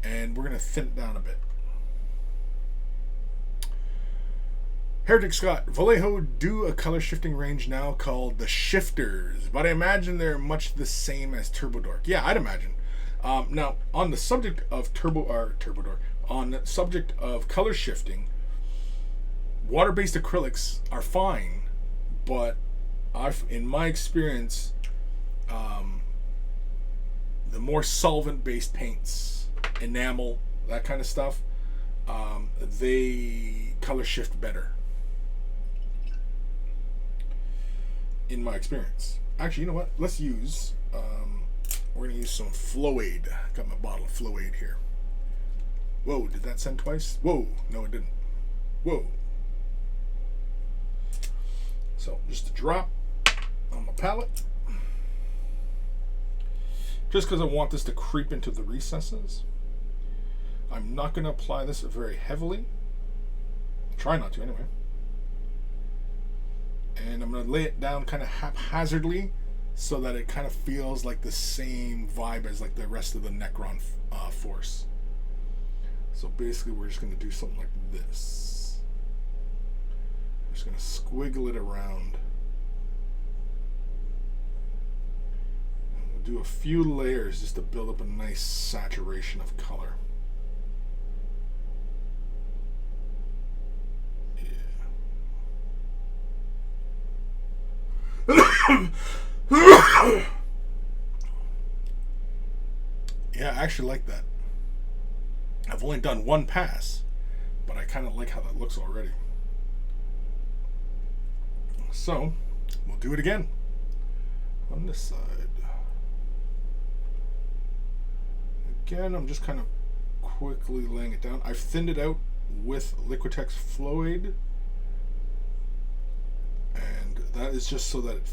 and we're going to thin it down a bit. Heretic Scott, Vallejo do a color shifting range now called the Shifters, but I imagine they're much the same as Turbo Dark. Yeah, I'd imagine. Now, on the subject of on the subject of color shifting, water-based acrylics are fine, but in my experience, the more solvent-based paints, enamel, that kind of stuff, they color shift better. In my experience. Actually, you know what? Let's use, we're going to use some Flow-Aid. Got my bottle of Flow-Aid here. Whoa, did that send twice? Whoa, no it didn't. Whoa. So, just a drop on my palette. Just because I want this to creep into the recesses. I'm not going to apply this very heavily. Try not to anyway. And I'm going to lay it down kind of haphazardly so that it kind of feels like the same vibe as like the rest of the Necron force. So basically we're just going to do something like this. I'm just going to squiggle it around. And we'll do a few layers just to build up a nice saturation of color. Yeah, I actually like that. I've only done one pass, but I kind of like how that looks already. So, we'll do it again on this side. Again, I'm just kind of quickly laying it down. I've thinned it out with Liquitex Flow-Aid, and that is just so that it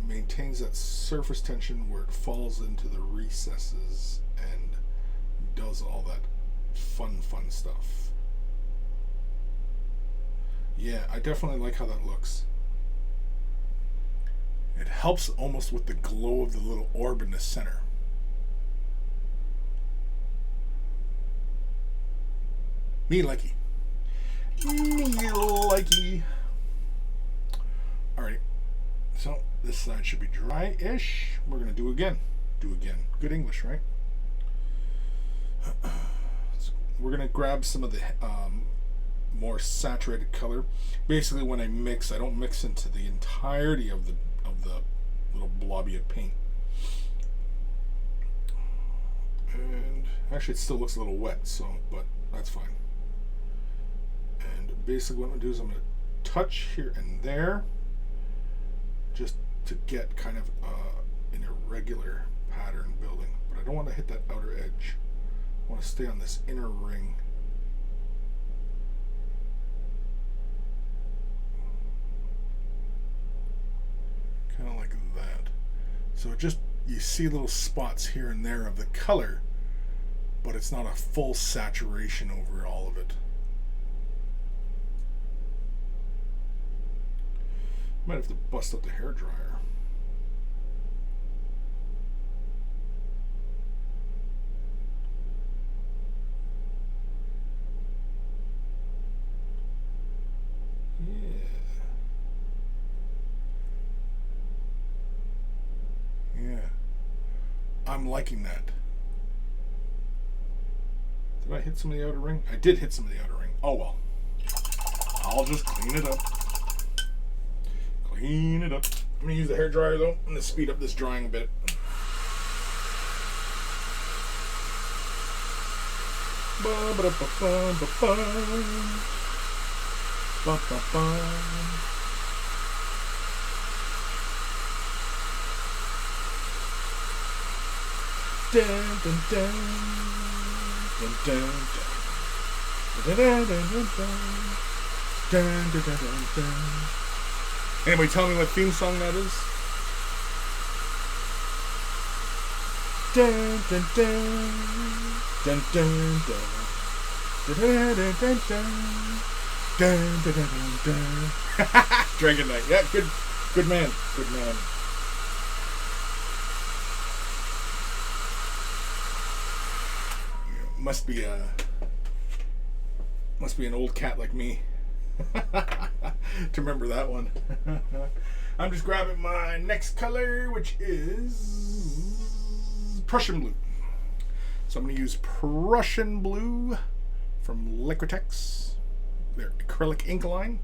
maintains that surface tension where it falls into the recesses and does all that fun stuff. Yeah, I definitely like how that looks. It helps almost with the glow of the little orb in the center. Me likey. Me likey. Alright, so this side should be dry-ish. We're going to do again. Good English, right? We're going to grab some of the more saturated color. Basically, when I mix, I don't mix into the entirety of the little blobby of paint. And actually, it still looks a little wet, so but that's fine. And basically, what I'm going to do is I'm going to touch here and there, just to get kind of an irregular pattern building. But I don't want to hit that outer edge. I want to stay on this inner ring. Kind of like that. So just, you see little spots here and there of the color, but it's not a full saturation over all of it. Might have to bust up the hairdryer. Yeah. I'm liking that. Did I hit some of the outer ring? I did hit some of the outer ring. Oh well. I'll just clean it up. Clean it up. I'm going to use the hairdryer though. I'm going to speed up this drying a bit. Dun, dun, dun. Dun, dun, dun. Dun, dun, dun, dun, dun. Dun, dun, dun, dun, dun. Anybody tell me what theme song that is? Dun, dun, dun. Dun, dun, dun. Dun, dun, dun, dun, dun. Dun, dun, dun, dun, dun. Dragon Knight. Yeah, good man. Good man. Must be an old cat like me to remember that one. I'm just grabbing my next color, which is Prussian Blue. So I'm going to use Prussian Blue from Liquitex, their acrylic ink line.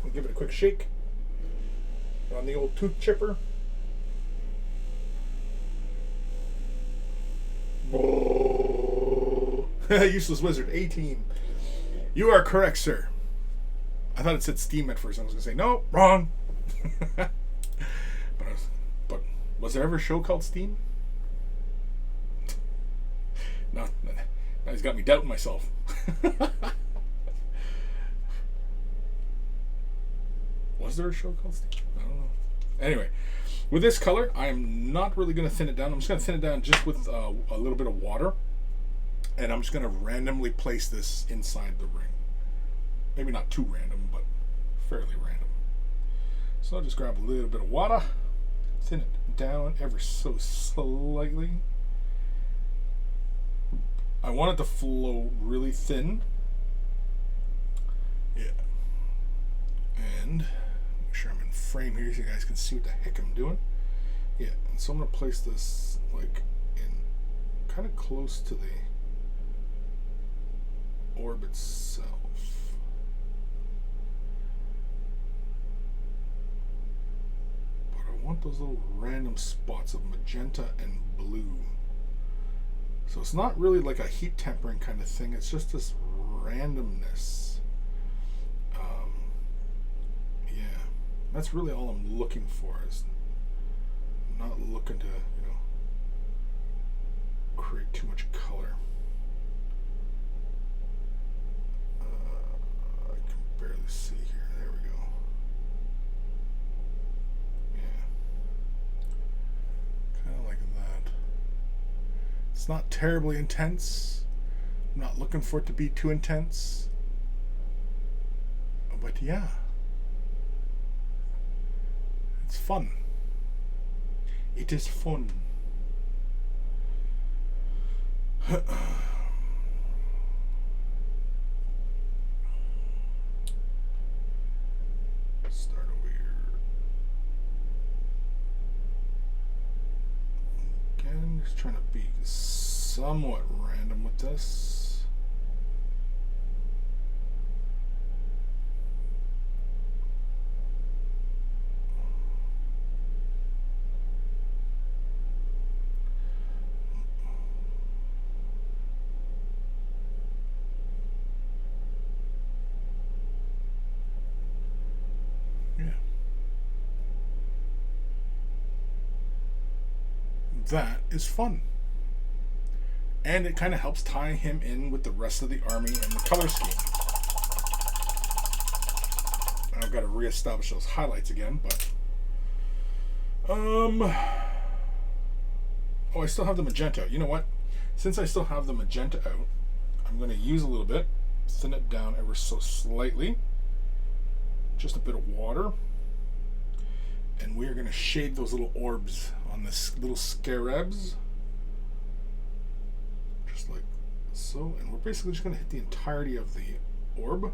I'll give it a quick shake on the old tooth chipper. Useless Wizard, 18. You are correct, sir. I thought it said Steam at first. I was going to say, no, wrong. but was there ever a show called Steam? No, now he's got me doubting myself. Was there a show called Steam? I don't know. Anyway, with this color, I am not really going to thin it down. I'm just going to thin it down just with a little bit of water. And I'm just going to randomly place this inside the ring. Maybe not too random, but fairly random. So I'll just grab a little bit of water, thin it down ever so slightly. I want it to flow really thin. Yeah. And make sure I'm in frame here so you guys can see what the heck I'm doing. Yeah, and so I'm going to place this like in kind of close to the orb itself. But I want those little random spots of magenta and blue. So it's not really like a heat tempering kind of thing, it's just this randomness. Yeah, that's really all I'm looking for. Is I'm not looking to, create too much color. I can barely see here. There we go. Yeah. Kind of like that. It's not terribly intense. I'm not looking for it to be too intense. But yeah. It's fun. It is fun. Start over here. Again, just trying to be somewhat random with this. That is fun. And it kind of helps tie him in with the rest of the army and the color scheme. I've got to reestablish those highlights again, but oh, I still have the magenta. You know what? Since I still have the magenta out, I'm going to use a little bit, thin it down ever so slightly, just a bit of water, and we are going to shade those little orbs on this little scarabs, just like so. And we're basically just going to hit the entirety of the orb,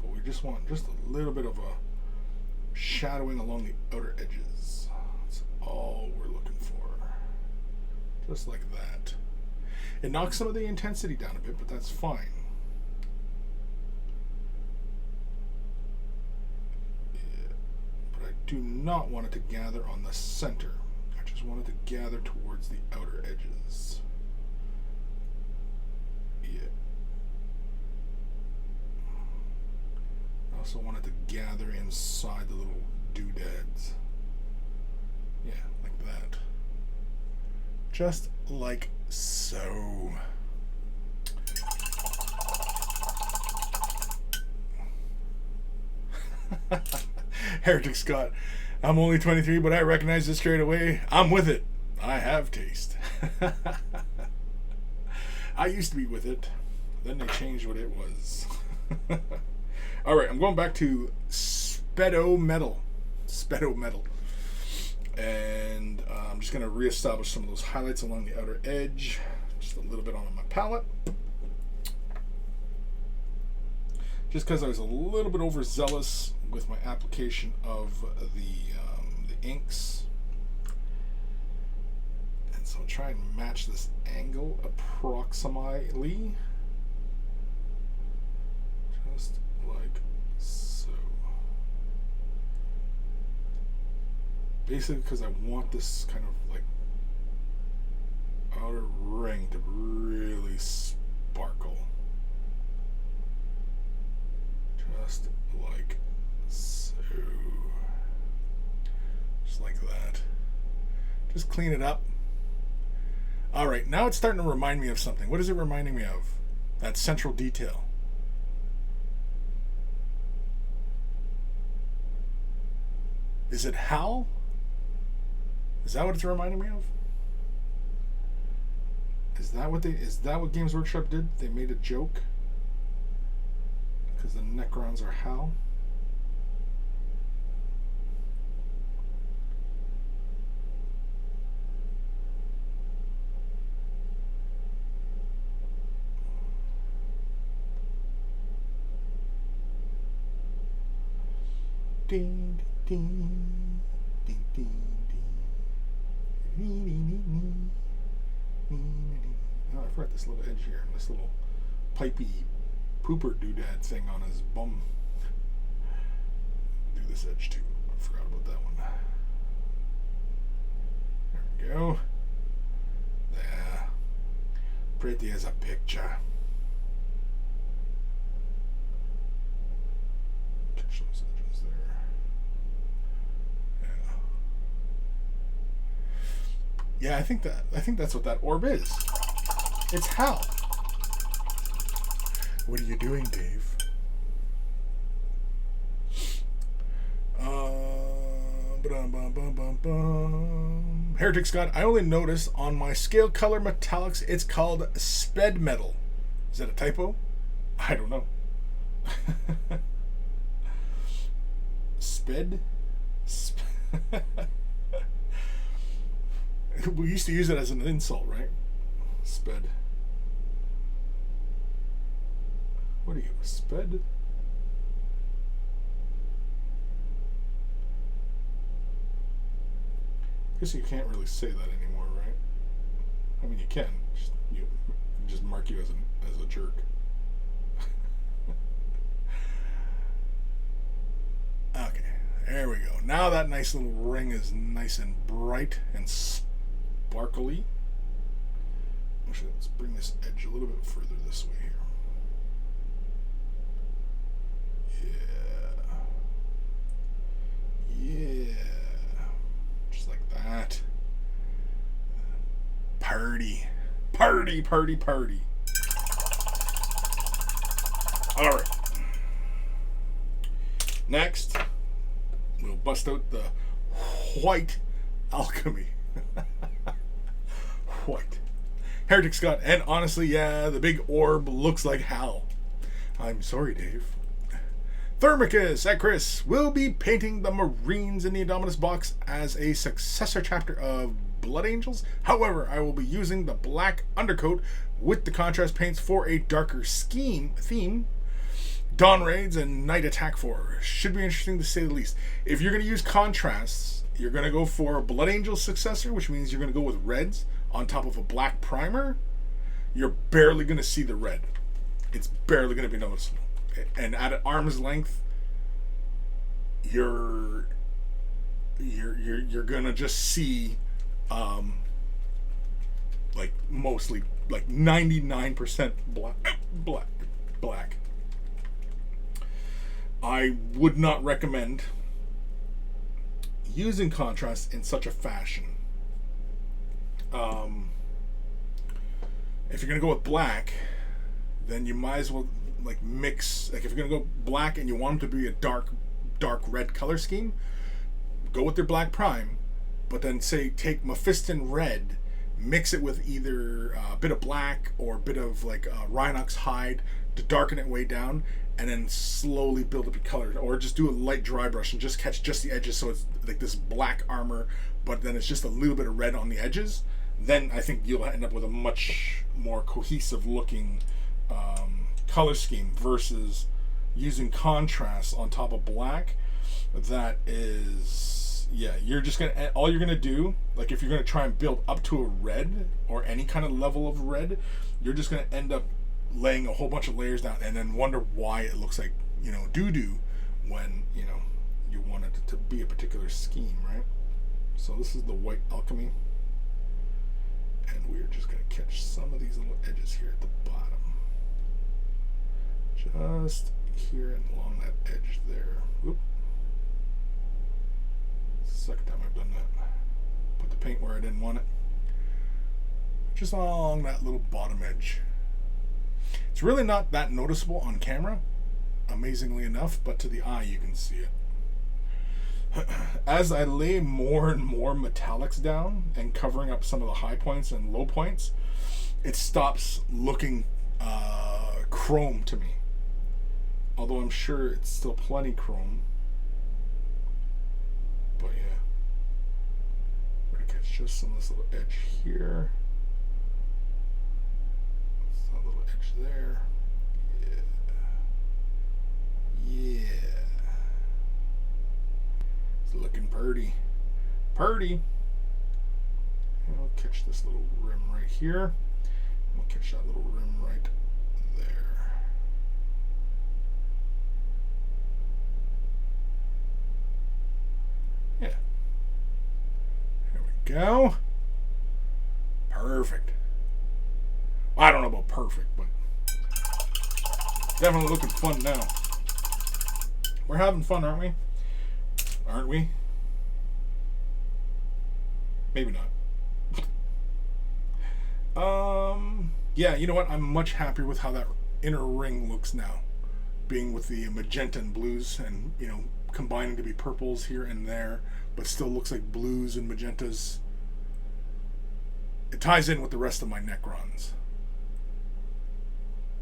but we just want just a little bit of a shadowing along the outer edges. That's all we're looking for, just like that. It knocks some of the intensity down a bit, but that's fine. Yeah. But I do not want it to gather on the center. I just want it to gather towards the outer edges. Yeah. I also want it to gather inside the little doodads. Yeah, like that. Just like so. Heretic Scott. I'm only 23, but I recognize it straight away. I'm with it. I have taste. I used to be with it. Then they changed what it was. Alright, I'm going back to speedometal. And I'm just going to reestablish some of those highlights along the outer edge. Just a little bit on my palette. Just because I was a little bit overzealous with my application of the inks. And so So I'll try and match this angle approximately. Just like so. Basically because I want this kind of like outer ring to really sparkle. Just like so. Just like that. Just clean it up. Alright, now it's starting to remind me of something. What is it reminding me of? That central detail. Is it Hal? Is that what it's reminding me of? Is that what Games Workshop did? They made a joke? Because the Necrons are Hal? Ding, ding, ding, ding, ding. Oh, I forgot this little edge here, this little pipey pooper doodad thing on his bum. Do this edge too. I forgot about that one. There we go. There. Pretty as a picture. Catch those edges there. Yeah, I think that's what that orb is. It's Hal. What are you doing, Dave? Heretic Scott, I only noticed on my scale color metallics it's called sped metal. Is that a typo? I don't know. Sped? We used to use it as an insult, right? Sped. What are you, sped? I guess you can't really say that anymore, right? I mean, you can. Just mark you as a jerk. Okay, there we go. Now that nice little ring is nice and bright and sparkly. Actually, let's bring this edge a little bit further this way here. Yeah. Just like that. Party. Party, party, party. Alright. Next, we'll bust out the white Alchemy. White. Heretic Scott, and honestly, yeah, the big orb looks like Hal. I'm sorry, Dave. Thermicus at Chris will be painting the Marines in the Indomitus box as a successor chapter of Blood Angels. However, I will be using the black undercoat with the contrast paints for a darker theme. Dawn Raids and Night Attack 4. Should be interesting to say the least. If you're going to use contrasts, you're going to go for Blood Angel's successor, which means you're going to go with reds on top of a black primer. You're barely going to see the red. It's barely going to be noticeable. And at arm's length, you're gonna just see like mostly like 99% black. I would not recommend using contrast in such a fashion. If you're gonna go with black, then you might as well like mix. Like if you're gonna go black and you want them to be a dark red color scheme, go with their black prime, but then say take Mephiston red, mix it with either a bit of black or a bit of like Rhinox hide to darken it way down, and then slowly build up your color, or just do a light dry brush and just catch just the edges so it's like this black armor, but then it's just a little bit of red on the edges. Then I think you'll end up with a much more cohesive looking color scheme versus using contrast on top of black that is yeah, you're just gonna, all you're gonna do, like if you're gonna try and build up to a red or any kind of level of red, you're just gonna end up laying a whole bunch of layers down and then wonder why it looks like, you know, doo-doo when, you know, you want it to be a particular scheme, right? So this is the white alchemy, and we're just gonna catch some of these little edges here at the bottom, just here and along that edge there. Whoop. Second time I've done that. Put the paint where I didn't want it, just along that little bottom edge. It's really not that noticeable on camera, amazingly enough, but to the eye you can see it. As I lay more and more metallics down and covering up some of the high points and low points, it stops looking chrome to me. Although I'm sure it's still plenty chrome. But yeah. We're going to catch just some of this little edge here. That little edge there. Yeah. It's looking purty. Purty. And we'll catch this little rim right here. We'll catch that little rim right there. Yeah. There we go. Perfect. I don't know about perfect, but definitely looking fun now. We're having fun, aren't we? Aren't we? Maybe not. Yeah, you know what? I'm much happier with how that inner ring looks now. Being with the magenta and blues and, you know, combining to be purples here and there, but still looks like blues and magentas. It ties in with the rest of my Necrons,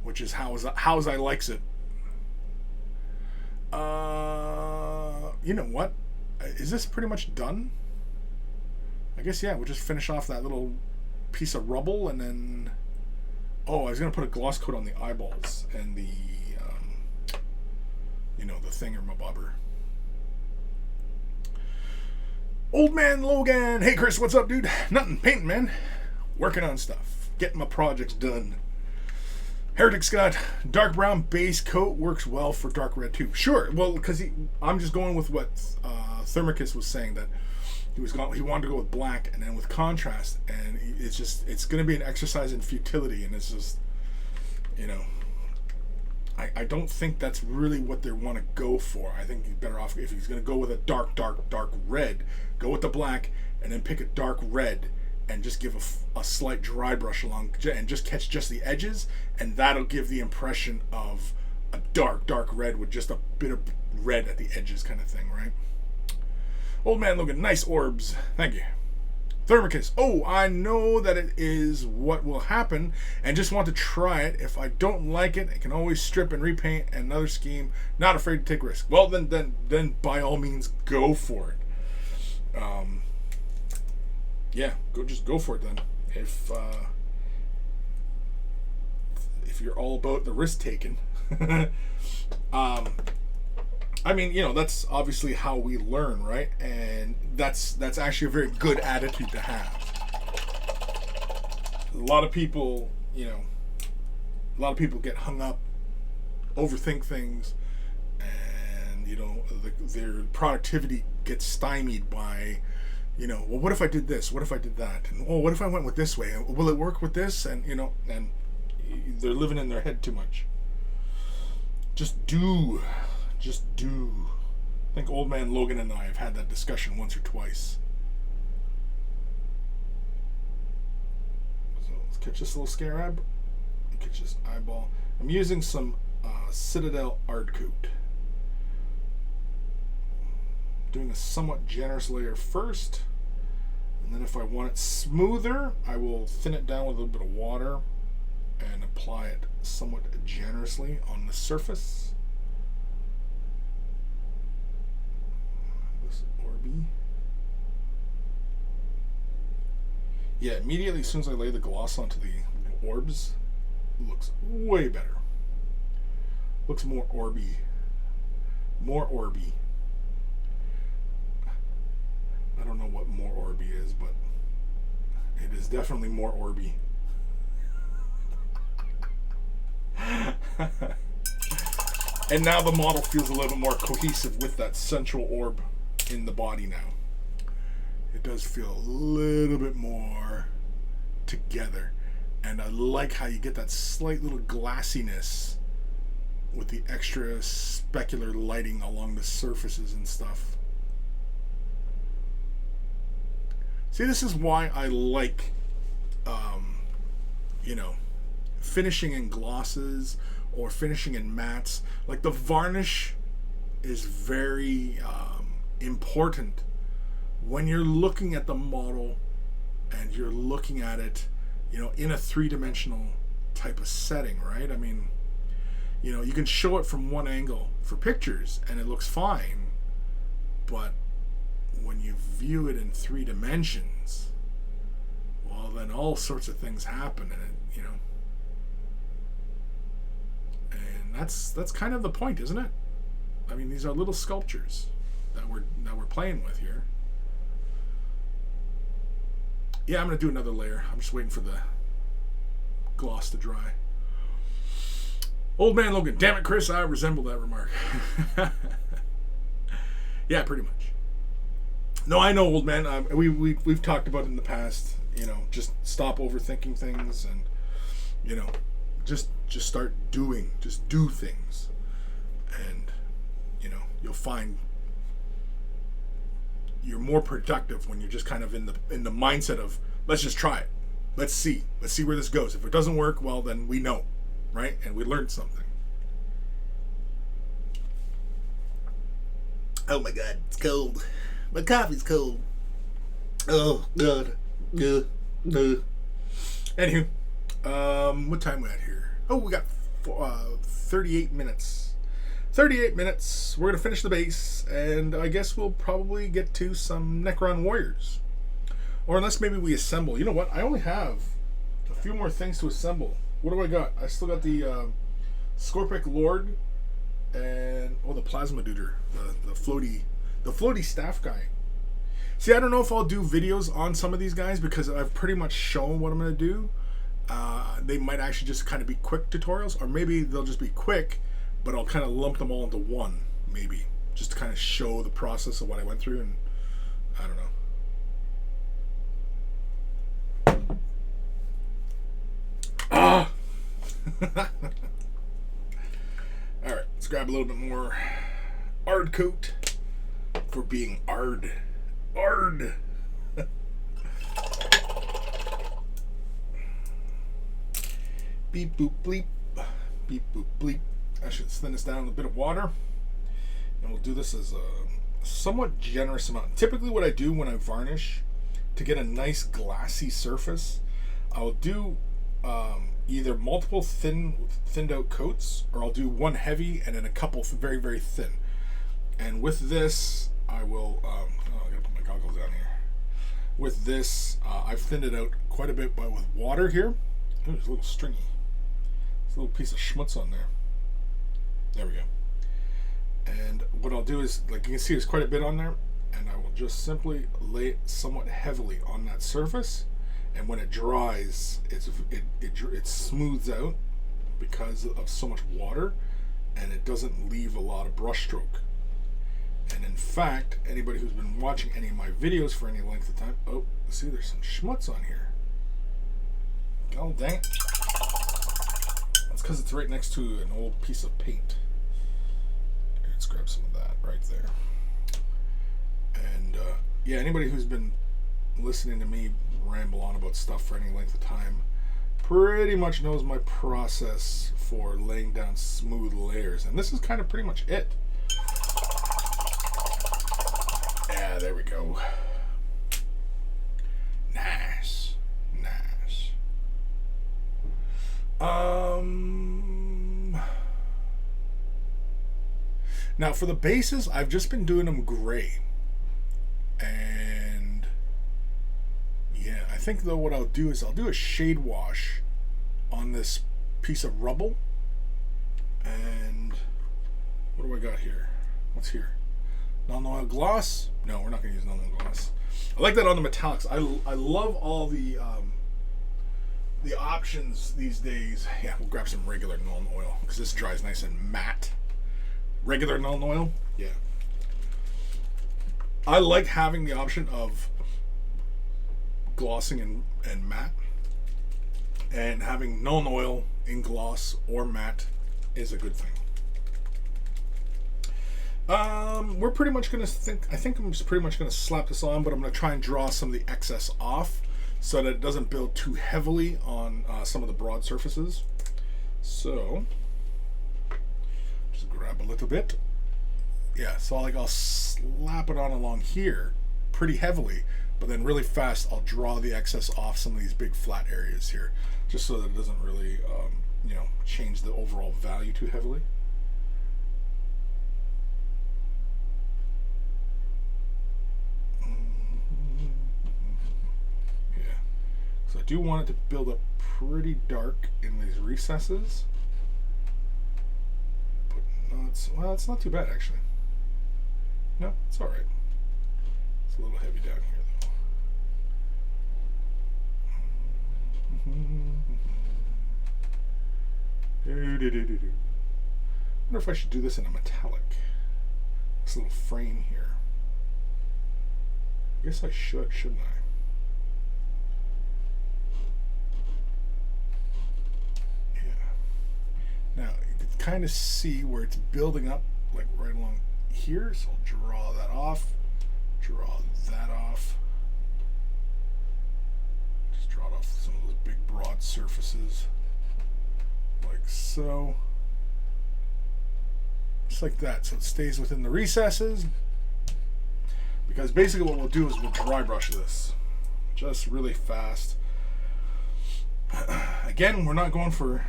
which is how I likes it. You know what? Is this pretty much done? I guess, yeah, we'll just finish off that little piece of rubble and then... Oh, I was going to put a gloss coat on the eyeballs and the, you know, the thingamabobber. Old Man Logan! Hey, Chris, what's up, dude? Nothing. Painting, man. Working on stuff. Getting my projects done. Heretic Scott, dark brown base coat works well for dark red too. Sure, well, because I'm just going with what Thermicus was saying, that he wanted to go with black and then with contrast, and it's going to be an exercise in futility, and it's just, you know, I don't think that's really what they want to go for. I think he's better off if he's going to go with a dark red, go with the black and then pick a dark red and just give a slight dry brush along and just catch just the edges, and that'll give the impression of a dark red with just a bit of red at the edges kind of thing, right? Old Man Logan, nice orbs. Thank you. Thermicus, oh, I know that it is what will happen and just want to try it. If I don't like it, I can always strip and repaint another scheme. Not afraid to take risks. Well, then by all means, go for it. Yeah, just go for it then. If you're all about the risk taking. I mean, you know, that's obviously how we learn, right? And that's actually a very good attitude to have. A lot of people, you know, get hung up, overthink things, and, you know, their productivity gets stymied by, you know, well, what if I did this? What if I did that? And, oh, what if I went with this way? Will it work with this? And, you know, and they're living in their head too much. Just do. I think Old Man Logan and I have had that discussion once or twice. So let's catch this little scarab. Catch this eyeball. I'm using some Citadel Ard Coat. Doing a somewhat generous layer first, and then if I want it smoother, I will thin it down with a little bit of water and apply it somewhat generously on the surface. This Orby. Yeah, immediately as soon as I lay the gloss onto the orbs, it looks way better. Looks more Orby. More Orby. I don't know what more Orby is, but it is definitely more Orby. And now the model feels a little bit more cohesive with that central orb in the body now. It does feel a little bit more together. And I like how you get that slight little glassiness with the extra specular lighting along the surfaces and stuff. See, this is why I like, you know, finishing in glosses or finishing in mattes. Like the varnish is very important when you're looking at the model and you're looking at it, you know, in a three-dimensional type of setting, right? I mean, you know, you can show it from one angle for pictures and it looks fine, but when you view it in 3 dimensions, well, then all sorts of things happen, and it, you know, and that's kind of the point, isn't it? I mean, these are little sculptures that we're playing with here. Yeah, I'm gonna do another layer. I'm just waiting for the gloss to dry. Old man Logan, damn it, Chris, I resemble that remark. Yeah, pretty much. No, I know, old man. We've talked about it in the past. You know, just stop overthinking things, and you know, just start doing. Just do things, and you know, you'll find you're more productive when you're just kind of in the mindset of let's just try it. Let's see where this goes. If it doesn't work, well, then we know, right? And we learned something. Oh my God, it's cold. My coffee's cold. Oh God. Anywho, what time we at here? Oh, we got 38 minutes. 38 minutes. We're gonna finish the base, and I guess we'll probably get to some Necron warriors, or unless maybe we assemble. You know what? I only have a few more things to assemble. What do I got? I still got the Scorpic Lord and the Plasma Duder, the floaty staff guy. See, I don't know if I'll do videos on some of these guys because I've pretty much shown what I'm going to do. They might actually just kind of be quick tutorials, or maybe they'll just be quick, but I'll kind of lump them all into one, maybe, just to kind of show the process of what I went through, and I don't know. Ah! Alright, let's grab a little bit more Ard coat for being Ard. Ard! Beep boop bleep. Beep boop bleep. I should thin this down with a bit of water. And we'll do this as a somewhat generous amount. Typically what I do when I varnish to get a nice glassy surface, I'll do either multiple thinned out coats, or I'll do one heavy and then a couple very, very thin. And with this, I will, I gotta put my goggles down here. With this, I've thinned it out quite a bit, but with water here, ooh, there's a little stringy. There's a little piece of schmutz on there. There we go. And what I'll do is, like you can see, there's quite a bit on there, and I will just simply lay it somewhat heavily on that surface. And when it dries, it smooths out because of so much water, and it doesn't leave a lot of brush stroke. And in fact, anybody who's been watching any of my videos for any length of time, oh, see, there's some schmutz on here. Oh, dang it. That's because it's right next to an old piece of paint. Here, let's grab some of that right there. And yeah, anybody who's been listening to me ramble on about stuff for any length of time pretty much knows my process for laying down smooth layers, and this is kind of pretty much it. Yeah, there we go. Nice. Now for the bases, I've just been doing them gray, and yeah, I think though what I'll do is I'll do a shade wash on this piece of rubble. And what do I got here? What's here? Non-oil gloss? No, we're not going to use non-oil gloss. I like that on the metallics. I love all the options these days. Yeah, we'll grab some regular non-oil because this dries nice and matte. Regular non-oil? Yeah. I like having the option of glossing and matte. And having non-oil in gloss or matte is a good thing. We're pretty much going to I think I'm just pretty much going to slap this on, but I'm going to try and draw some of the excess off so that it doesn't build too heavily on some of the broad surfaces. So, just grab a little bit. Yeah, so I'll slap it on along here pretty heavily, but then really fast I'll draw the excess off some of these big flat areas here, just so that it doesn't really, change the overall value too heavily. So I do want it to build up pretty dark in these recesses. But well, it's not too bad actually. No, it's all right. It's a little heavy down here though. I wonder if I should do this in a metallic. This little frame here. I guess I should, shouldn't I? Now, you can kind of see where it's building up, like right along here. So I'll draw that off, draw that off. Just draw it off some of those big broad surfaces, like so. Just like that, so it stays within the recesses. Because basically what we'll do is we'll dry brush this, just really fast. Again, we're not going for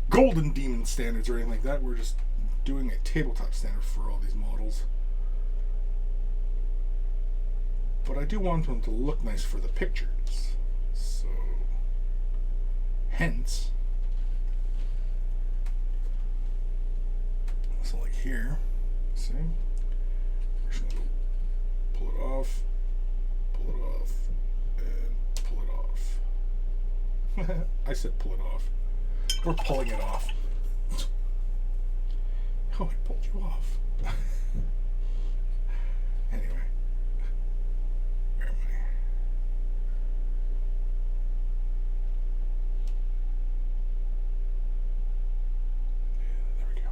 golden demon standards or anything like that. We're just doing a tabletop standard for all these models. But I do want them to look nice for the pictures. So, hence, so like here, see? We're just going to pull it off, and pull it off. I said pull it off. We're pulling it off. Oh, I pulled you off. Anyway. Where am I? Yeah, there we go.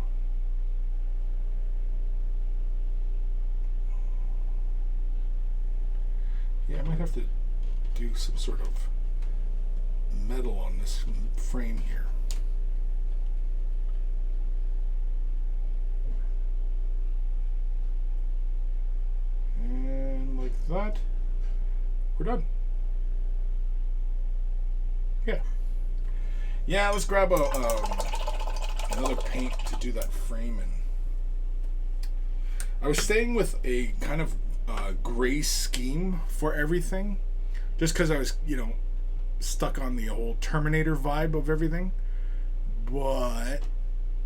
Yeah, I might have to do some sort of metal on this frame here. And like that, we're done. Yeah, let's grab another paint to do that frame in. I was staying with a kind of gray scheme for everything, just because I was, stuck on the whole Terminator vibe of everything. But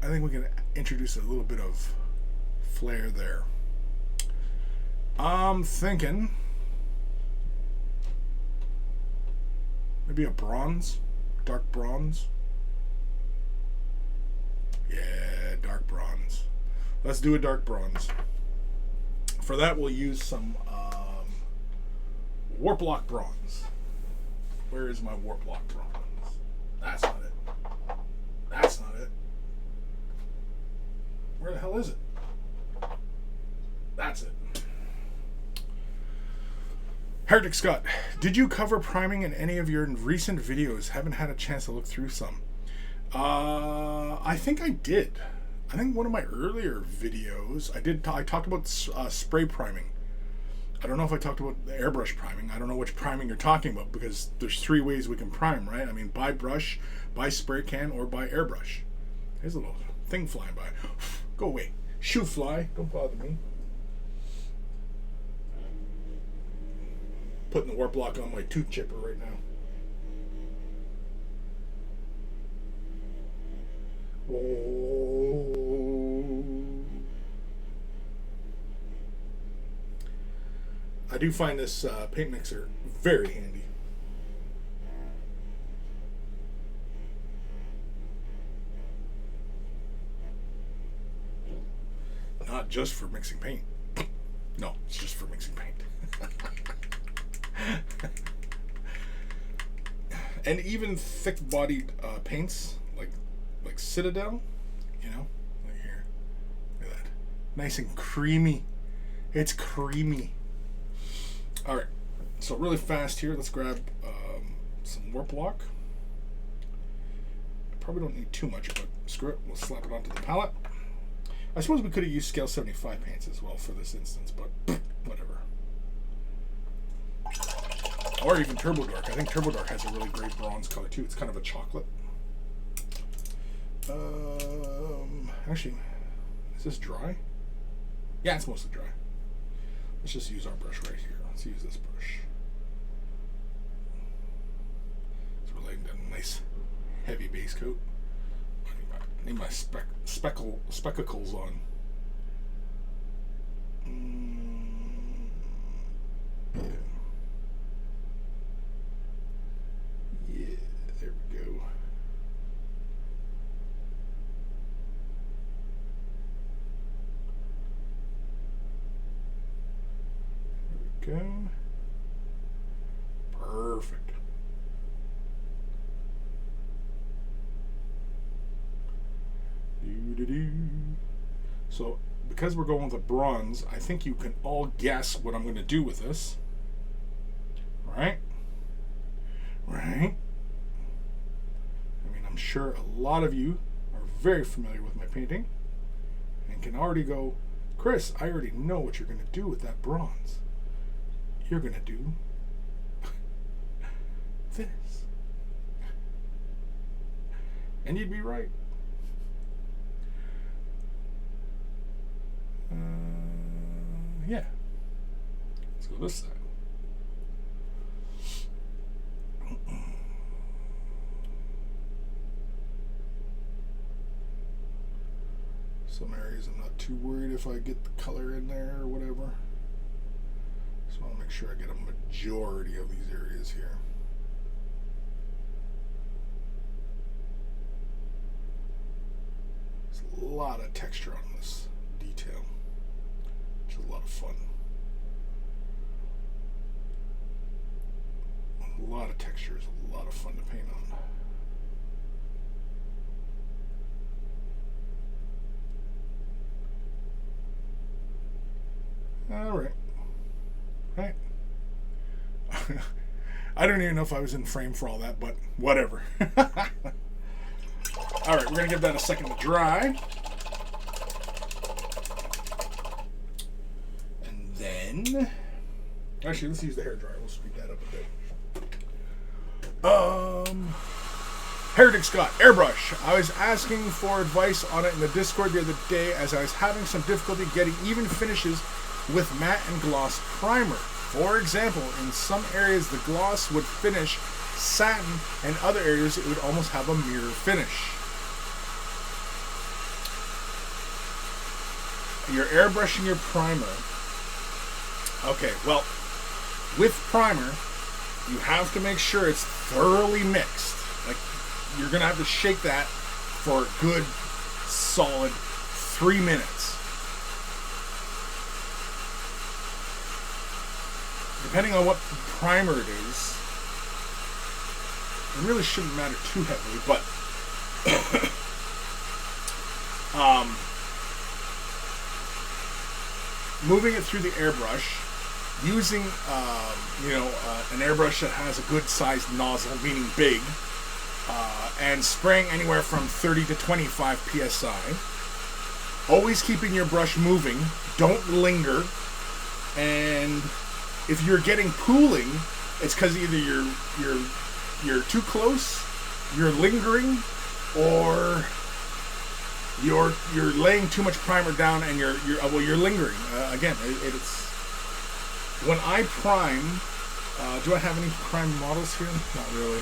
I think we can introduce a little bit of flair there. I'm thinking maybe a bronze, dark bronze. Yeah, dark bronze. Let's do a dark bronze. For that, we'll use some Warplock bronze. Where is my Warplock bronze? That's not it. That's not it. Where the hell is it? That's it. Heretic Scott, did you cover priming in any of your recent videos? Haven't had a chance to look through some. I think I did. I think one of my earlier videos, I talked about spray priming. I don't know if I talked about the airbrush priming. I don't know which priming you're talking about, because there's 3 ways we can prime, right? I mean, by brush, by spray can, or by airbrush. There's a little thing flying by. Go away. Shoe fly. Don't bother me. Putting the Warplock on my tooth chipper right now. Oh. do find this paint mixer very handy. Not just for mixing paint. No, it's just for mixing paint. And even thick-bodied paints, like Citadel, you know, like here. Look at that. Nice and creamy. It's creamy. All right, so really fast here, let's grab some warp lock. I probably don't need too much, but screw it. We'll slap it onto the palette. I suppose we could have used scale 75 paints as well for this instance, but whatever. Or even Turbo Dark. I think Turbo Dark has a really great bronze color too. It's kind of a chocolate. Actually, is this dry? Yeah, it's mostly dry. Let's just use our brush right here. Let's use this brush. So we're laying down a nice heavy base coat. I need my spectacles on. Yeah. Yeah, there we go. There we go. Perfect. So, because we're going with a bronze, I think you can all guess what I'm going to do with this. Right? Right? I mean, I'm sure a lot of you are very familiar with my painting and can already go, Chris, I already know what you're going to do with that bronze. You're going to do this. And you'd be right. Yeah. Let's go this side. Some areas I'm not too worried if I get the color in there or whatever. Just want to make sure I get a majority of these areas here. There's a lot of texture on this detail, which is a lot of fun. A lot of textures, a lot of fun to paint on. All right. Right. I don't even know if I was in frame for all that, but whatever. All right, we're going to give that a second to dry. And then, actually, let's use the hairdryer. We'll speed that up a bit. Heretic Scott, airbrush. I was asking for advice on it in the Discord the other day as I was having some difficulty getting even finishes with matte and gloss primer. For example, in some areas the gloss would finish satin and other areas it would almost have a mirror finish. You're airbrushing your primer. Okay, well, with primer, you have to make sure it's thoroughly mixed. Like, you're going to have to shake that for a good, solid 3 minutes. Depending on what primer it is, it really shouldn't matter too heavily, but moving it through the airbrush, using an airbrush that has a good sized nozzle, meaning big, and spraying anywhere from 30 to 25 psi. Always keeping your brush moving, don't linger, and if you're getting pooling, it's because either you're too close, you're lingering, or you're laying too much primer down and you're lingering. Again, it's when I prime. Do I have any prime models here? Not really.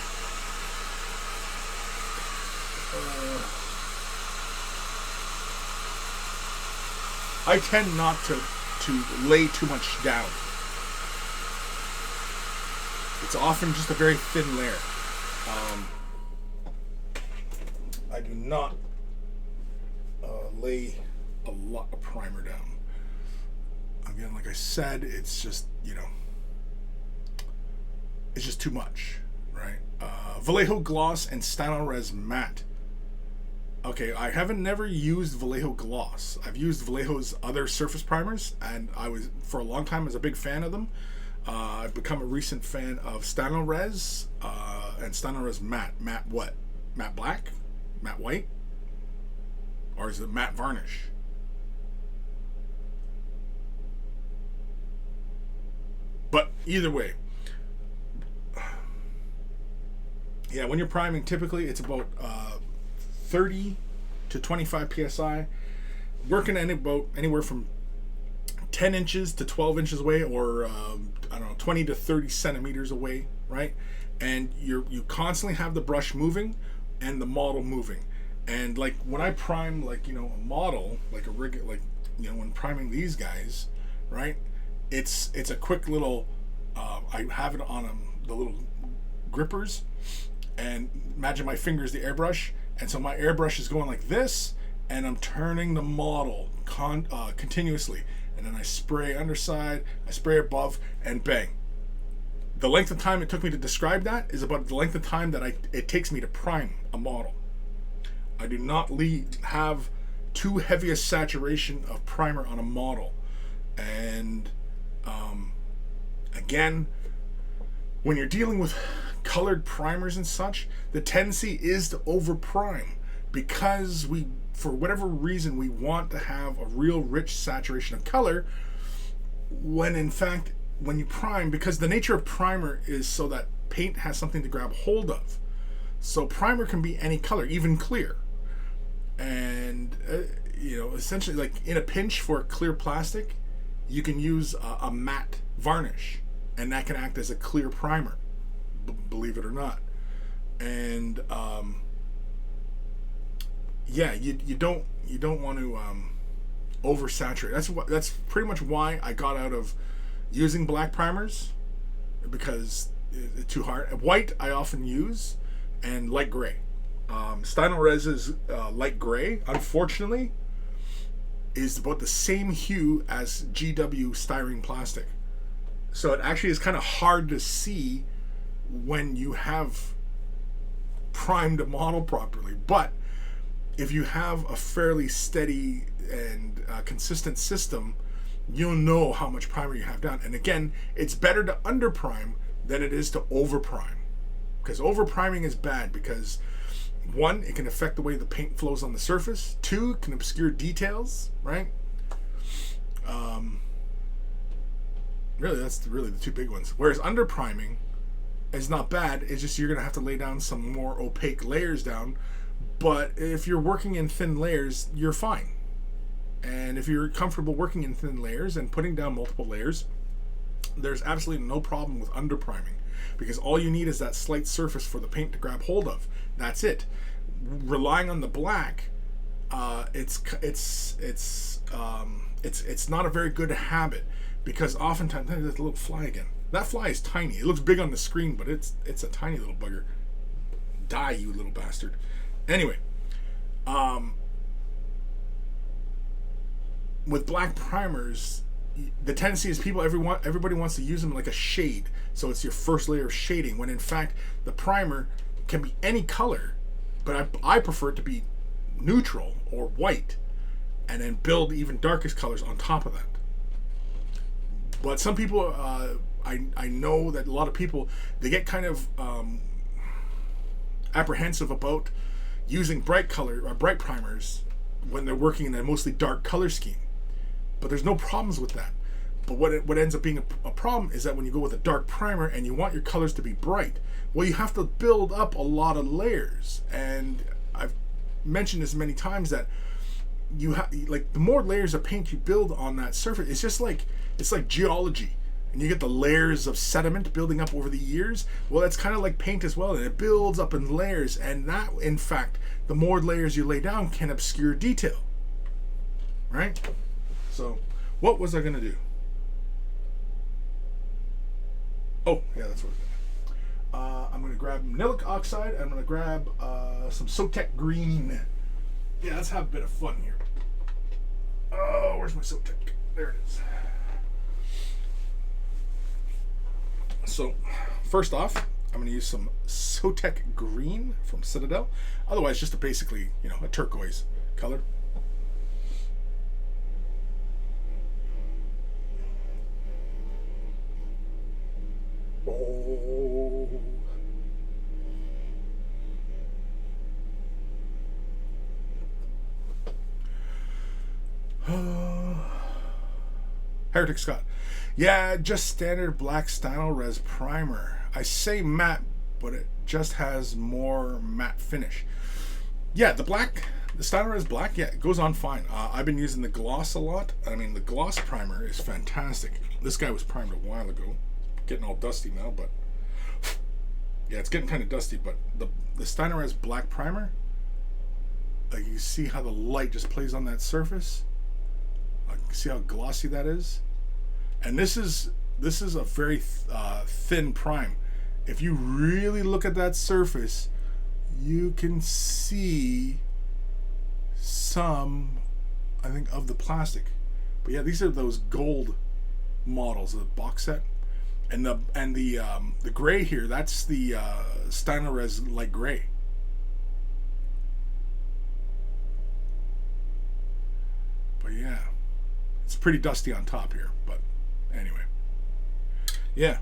I tend not to lay too much down. It's often just a very thin layer. I do not lay a lot of primer down. Again, like I said, it's just, you know, it's just too much, right? Vallejo Gloss and Stynylrez Matte. Okay, I haven't never used Vallejo Gloss. I've used Vallejo's other surface primers, and I was, for a long time, was a big fan of them. I've become a recent fan of Stynylrez and Stynylrez Matte. Matte what? Matte Black? Matte White? Or is it Matte Varnish? But either way, yeah, when you're priming, typically it's about 30 to 25 psi, working at anywhere from 10 inches to 12 inches away, or I don't know, 20 to 30 centimeters away, right? And you constantly have the brush moving and the model moving. And like when I prime, like, you know, a model, like a rig, like, you know, when priming these guys, right? It's a quick little. I have it on the little grippers, and imagine my finger is the airbrush, and so my airbrush is going like this, and I'm turning the model continuously, and then I spray underside, I spray above, and bang. The length of time it took me to describe that is about the length of time that it takes me to prime a model. I do not have too heavy a saturation of primer on a model, and again, when you're dealing with colored primers and such, the tendency is to over prime, because we, for whatever reason, we want to have a real rich saturation of color, when in fact, when you prime, because the nature of primer is so that paint has something to grab hold of. So primer can be any color, even clear. And you know, essentially, like in a pinch for clear plastic, you can use a matte varnish, and that can act as a clear primer, believe it or not. And yeah, you don't want to oversaturate. That's pretty much why I got out of using black primers, because it's too hard. White I often use, and light gray. Stynylrez's light gray, unfortunately, is about the same hue as GW styrene plastic. So it actually is kind of hard to see when you have primed a model properly. But if you have a fairly steady and consistent system, you'll know how much primer you have down. And again, it's better to under prime than it is to over prime, because over priming is bad, because one, it can affect the way the paint flows on the surface. Two, it can obscure details, right? Really, that's really the two big ones. Whereas under priming is not bad. It's just you're going to have to lay down some more opaque layers down. But if you're working in thin layers, you're fine. And if you're comfortable working in thin layers and putting down multiple layers, there's absolutely no problem with under priming, because all you need is that slight surface for the paint to grab hold of. That's it. Relying on the black, it's not a very good habit, because oftentimes there's a little fly again. That fly is tiny. It looks big on the screen, but it's a tiny little bugger. Die, you little bastard. Anyway, with black primers, the tendency is everybody wants to use them like a shade, so it's your first layer of shading, when in fact the primer can be any color, but I prefer it to be neutral or white, and then build even darkest colors on top of that. But some people, I know that a lot of people, they get kind of apprehensive about using bright primers when they're working in a mostly dark color scheme. But there's no problems with that. But what ends up being a problem is that when you go with a dark primer and you want your colors to be bright, well, you have to build up a lot of layers. And I've mentioned this many times, that you have, like, the more layers of paint you build on that surface, it's like geology, and you get the layers of sediment building up over the years. Well, that's kind of like paint as well, and it builds up in layers, and that, in fact, the more layers you lay down can obscure detail, right? So what was I gonna do? Oh yeah, that's what I'm going to grab manilic oxide. I'm going to grab some Sotek Green. Yeah, let's have a bit of fun here. Oh, where's my Sotek? There it is. So, first off, I'm going to use some Sotek Green from Citadel. Otherwise, just basically, a turquoise color. Oh. Heretic Scott. Yeah, just standard black Stynylrez primer. I say matte, but it just has more matte finish. Yeah, the Stynylrez black, yeah, it goes on fine. I've been using the gloss a lot. I mean, the gloss primer is fantastic. This guy was primed a while ago. Getting all dusty now, but yeah, it's getting kind of dusty. But the Stynylrez black primer, you see how the light just plays on that surface. See how glossy that is. And this is a very thin prime. If you really look at that surface, you can see some, I think, of the plastic. But yeah, these are those gold models of the box set. And the gray here, that's the Stynylrez light gray. But yeah, it's pretty dusty on top here. But anyway, yeah,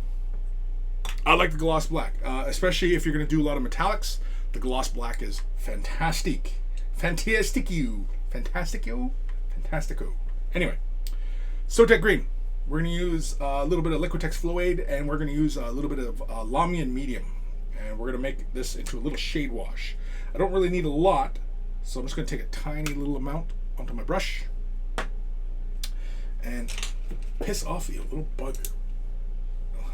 I like the gloss black, especially if you're going to do a lot of metallics. The gloss black is fantastic, fantastico. Anyway, Sotek Green. We're going to use a little bit of Liquitex Fluid, and we're going to use a little bit of Lamian Medium. And we're going to make this into a little shade wash. I don't really need a lot, so I'm just going to take a tiny little amount onto my brush and piss off the little bug. I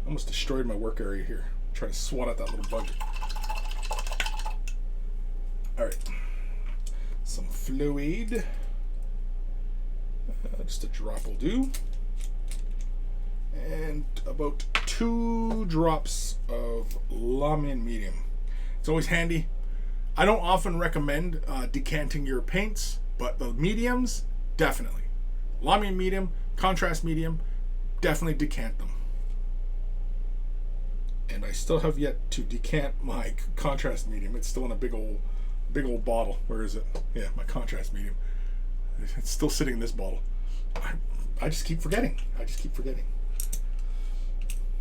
almost destroyed my work area here. I'm trying to swat at that little bug. Alright. Some fluid. Just a drop will do. And about 2 drops of Lamian Medium. It's always handy. I don't often recommend decanting your paints, but the mediums, definitely. Lamian Medium, contrast medium, definitely decant them. And I still have yet to decant my contrast medium. It's still in a big old bottle. Where is it? Yeah, my contrast medium. It's still sitting in this bottle. I just keep forgetting.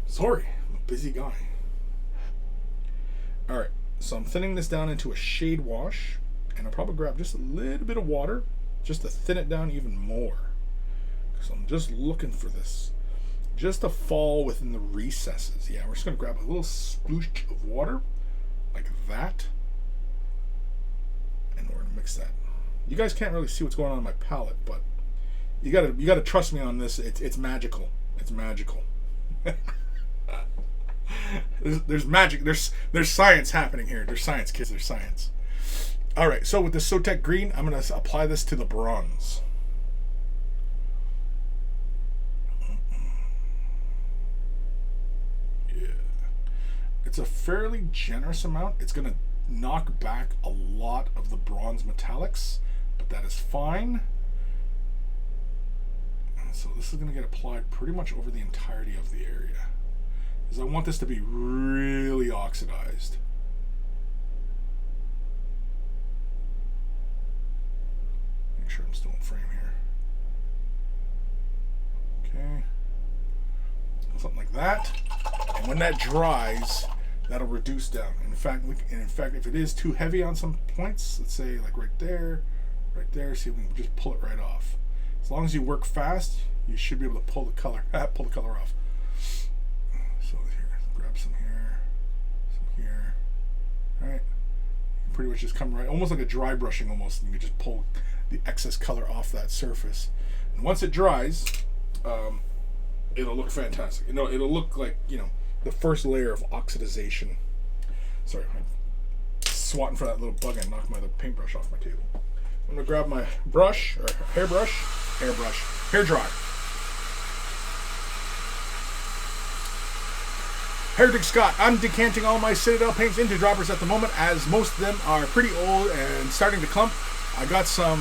Sorry, I'm a busy guy. Alright, so I'm thinning this down into a shade wash, and I'll probably grab just a little bit of water just to thin it down even more. So I'm just looking for this just to fall within the recesses. Yeah, we're just going to grab a little sploosh of water like that, and we're going to mix that. You guys can't really see what's going on in my palette, but you gotta trust me on this. It's magical. It's magical. There's magic. There's science happening here. There's science, kids. There's science. All right. So with the Sotek Green, I'm gonna apply this to the bronze. Yeah. It's a fairly generous amount. It's gonna knock back a lot of the bronze metallics, but that is fine. So this is going to get applied pretty much over the entirety of the area, because I want this to be really oxidized. Make sure I'm still in frame here. Okay, something like that. And when that dries, that'll reduce down. In fact, if it is too heavy on some points, let's say like right there, see if we can just pull it right off. As long as you work fast, you should be able to pull the color off. So here, grab some here. All right, you pretty much just come right, almost like a dry brushing almost, and you can just pull the excess color off that surface. And once it dries, it'll look fantastic. It'll look like the first layer of oxidization. Sorry, I'm swatting for that little bug and knocked my other paintbrush off my table. I'm gonna grab my brush, or hair dryer. Heretic Scott, I'm decanting all my Citadel paints into droppers at the moment, as most of them are pretty old and starting to clump. I got some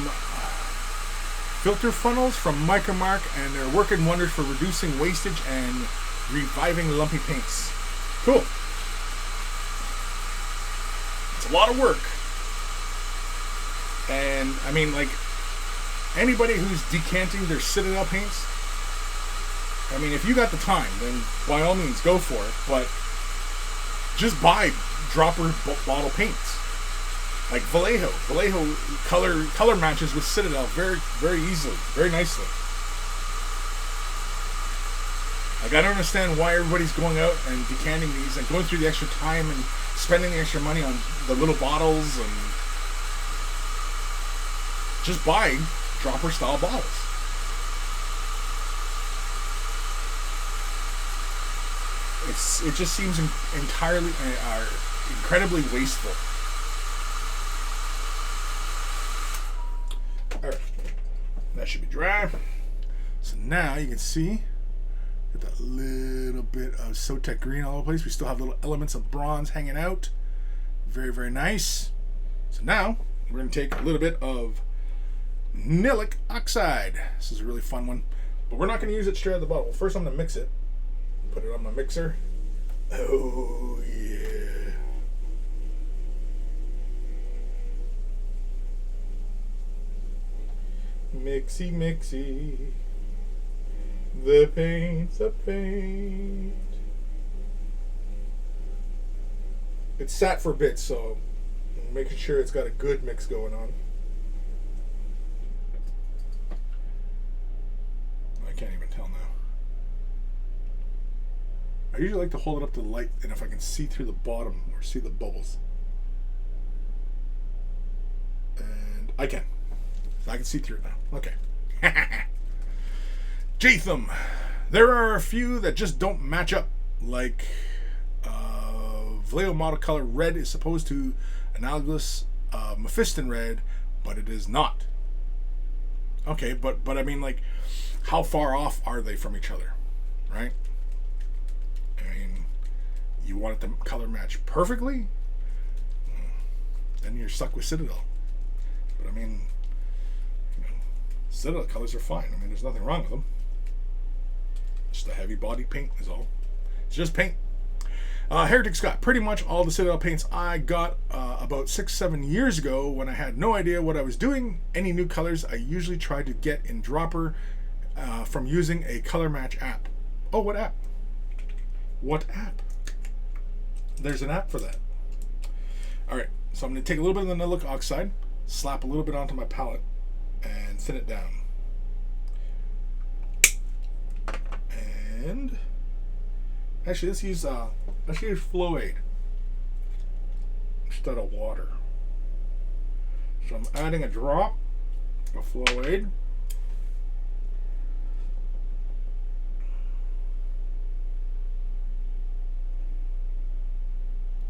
filter funnels from Micromark, and they're working wonders for reducing wastage and reviving lumpy paints. Cool. It's a lot of work. And, I mean, like, anybody who's decanting their Citadel paints, I mean, if you got the time, then by all means go for it. But just buy dropper bottle paints, like Vallejo. Vallejo color matches with Citadel very, very easily, very nicely. Like, I don't understand why everybody's going out and decanting these and going through the extra time and spending the extra money on the little bottles, and just buy dropper style bottles. It just seems entirely incredibly wasteful. Alright, that should be dry. So now you can see, get that little bit of Sotek Green all over the place. We still have little elements of bronze hanging out. Very, very nice. So now we're going to take a little bit of Nilic Oxide. This is a really fun one, but we're not going to use it straight out of the bottle. First I'm going to mix it. Put it on my mixer. Oh yeah. Mixy, mixy. The paint's a paint. It's sat for a bit, so I'm making sure it's got a good mix going on. I can't even tell now. I usually like to hold it up to the light, and if I can see through the bottom or see the bubbles. And I can. I can see through it now. Okay. Jatham. There are a few that just don't match up. Like Vallejo model color red is supposed to analogous Mephiston red, but it is not. Okay, but I mean, like, how far off are they from each other, right? I mean, you want it to color match perfectly, then you're stuck with Citadel. But I mean, you know, Citadel colors are fine. I mean, there's nothing wrong with them. Just a heavy body paint is all. It's just paint. Heretic Scott, pretty much all the Citadel paints I got about 6-7 years ago when I had no idea what I was doing. Any new colors I usually try to get in dropper from using a color match app. Oh, what app? What app? There's an app for that. Alright, so I'm going to take a little bit of the Nilic Oxide, slap a little bit onto my palette, and thin it down. And actually, let's use Flow Aid instead of water. So I'm adding a drop of Flow Aid.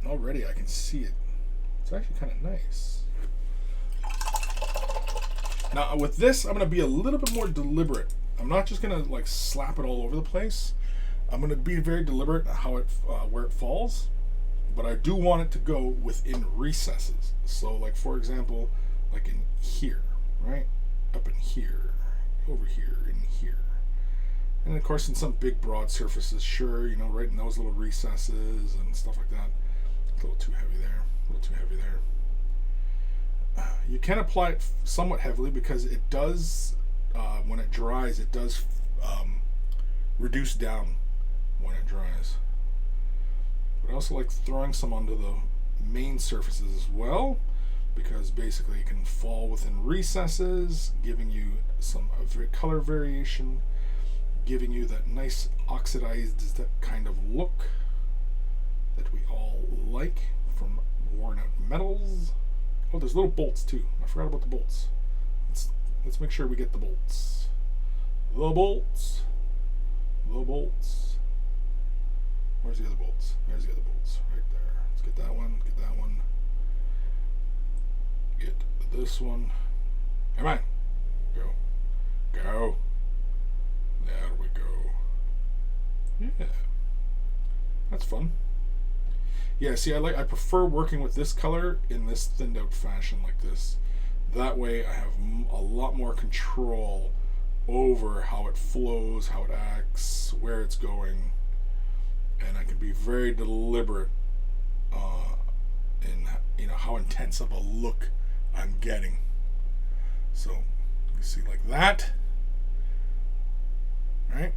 Already I can see it. It's actually kind of nice. Now with this, I'm going to be a little bit more deliberate. I'm not just going to like slap it all over the place. I'm going to be very deliberate how it where it falls, but I do want it to go within recesses. So like, for example, like in here, right? Up in here, over here, in here. And of course in some big broad surfaces, sure, you know, right in those little recesses and stuff like that. A little too heavy there, a little too heavy there. You can apply it somewhat heavily because it does, when it dries, it does reduce down when it dries. But I also like throwing some onto the main surfaces as well, because basically it can fall within recesses, giving you some color variation, giving you that nice oxidized kind of look that we all like from worn out metals. Oh, there's little bolts too. I forgot about the bolts. Let's make sure we get the bolts. The bolts. The bolts. Where's the other bolts? There's the other bolts right there. Let's get that one. Get that one. Get this one. Come on. Go. Go. There we go. Yeah. That's fun. Yeah, see, I prefer working with this color in this thinned out fashion like this. That way I have a lot more control over how it flows, how it acts, where it's going, and I can be very deliberate in how intense of a look I'm getting. So you see like that, right?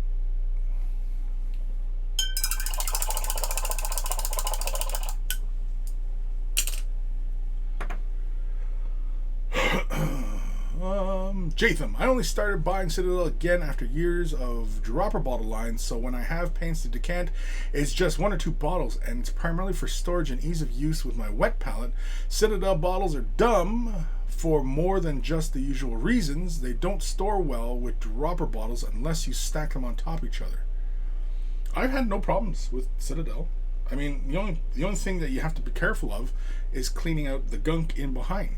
Jatham, I only started buying Citadel again after years of dropper bottle lines, so when I have paints to decant, it's just 1 or 2 bottles, and it's primarily for storage and ease of use with my wet palette. Citadel bottles are dumb for more than just the usual reasons. They don't store well with dropper bottles unless you stack them on top of each other. I've had no problems with Citadel. I mean, the only thing that you have to be careful of is cleaning out the gunk in behind.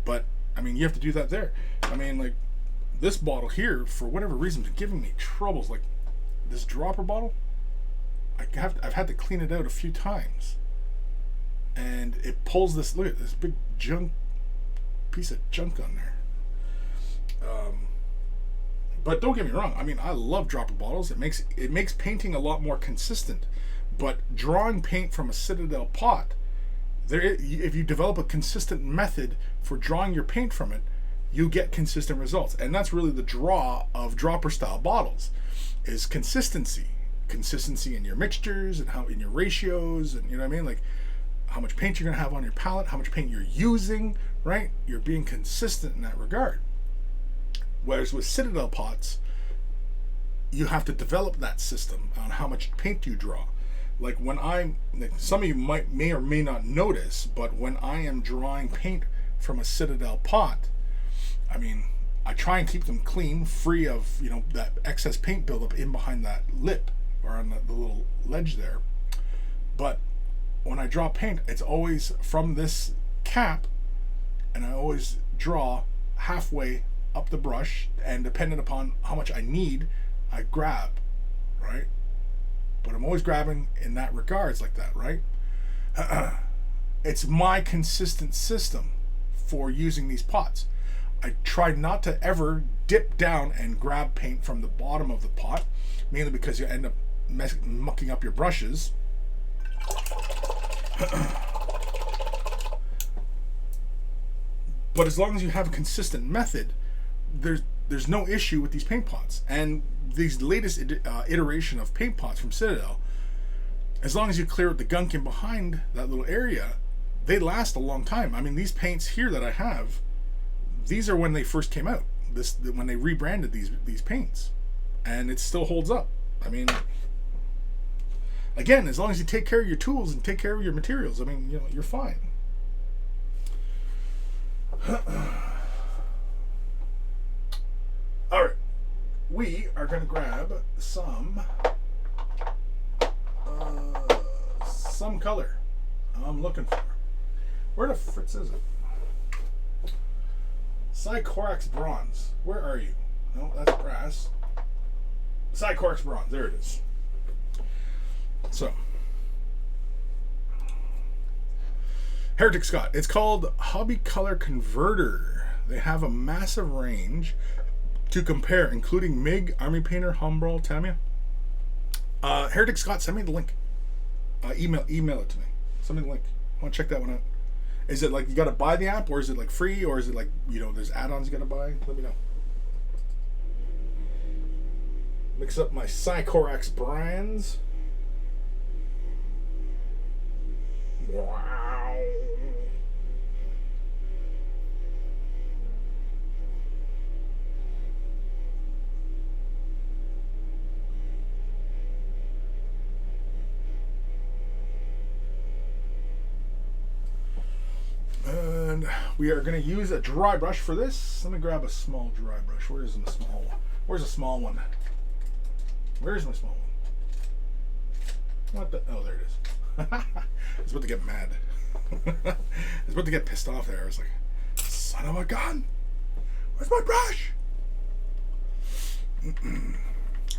But I mean, you have to do that there. I mean, like, this bottle here, for whatever reason, is giving me troubles. Like, this dropper bottle, I've had to clean it out a few times. And it pulls this, look at this big piece of junk on there. But don't get me wrong, I mean, I love dropper bottles. It makes painting a lot more consistent. But drawing paint from a Citadel pot, if you develop a consistent method for drawing your paint from it, you get consistent results. And that's really the draw of dropper style bottles, is consistency in your mixtures and how in your ratios, and you know what I mean, like how much paint you're going to have on your palette, how much paint you're using, right? You're being consistent in that regard. Whereas with Citadel pots, you have to develop that system on how much paint you draw. Like when some of you may or may not notice, but when I am drawing paint from a Citadel pot, I mean, I try and keep them clean, free of, that excess paint buildup in behind that lip or on the little ledge there. But when I draw paint, it's always from this cap, and I always draw halfway up the brush, and depending upon how much I need, I grab, right? But I'm always grabbing in that regards like that, right? It's my consistent system for using these pots. I try not to ever dip down and grab paint from the bottom of the pot, mainly because you end up mucking up your brushes. But as long as you have a consistent method, there's no issue with these paint pots. And these latest iteration of paint pots from Citadel, as long as you clear out the gunk in behind that little area, they last a long time. I mean, these paints here that I have, these are when they first came out. When they rebranded these paints, and it still holds up. I mean, again, as long as you take care of your tools and take care of your materials, I mean, you're fine. All right, we are going to grab some color I'm looking for. Where the fritz is it? Sycorax Bronze. Where are you? No, that's brass. Sycorax Bronze. There it is. So, Heretic Scott. It's called Hobby Color Converter. They have a massive range to compare, including MIG, Army Painter, Humbrol, Tamiya. Heretic Scott, send me the link. Email it to me. Send me the link. I want to check that one out. Is it like you got to buy the app, or is it like free, or is it like, there's add-ons you got to buy? Let me know. Mix up my Sycorax brands. Wow. And we are going to use a dry brush for this. Let me grab a small dry brush. Where's my small one? Where's a small one? Where's my small one? What the? Oh, there it is. I was about to get mad. I was about to get pissed off there. I was like, son of a gun! Where's my brush?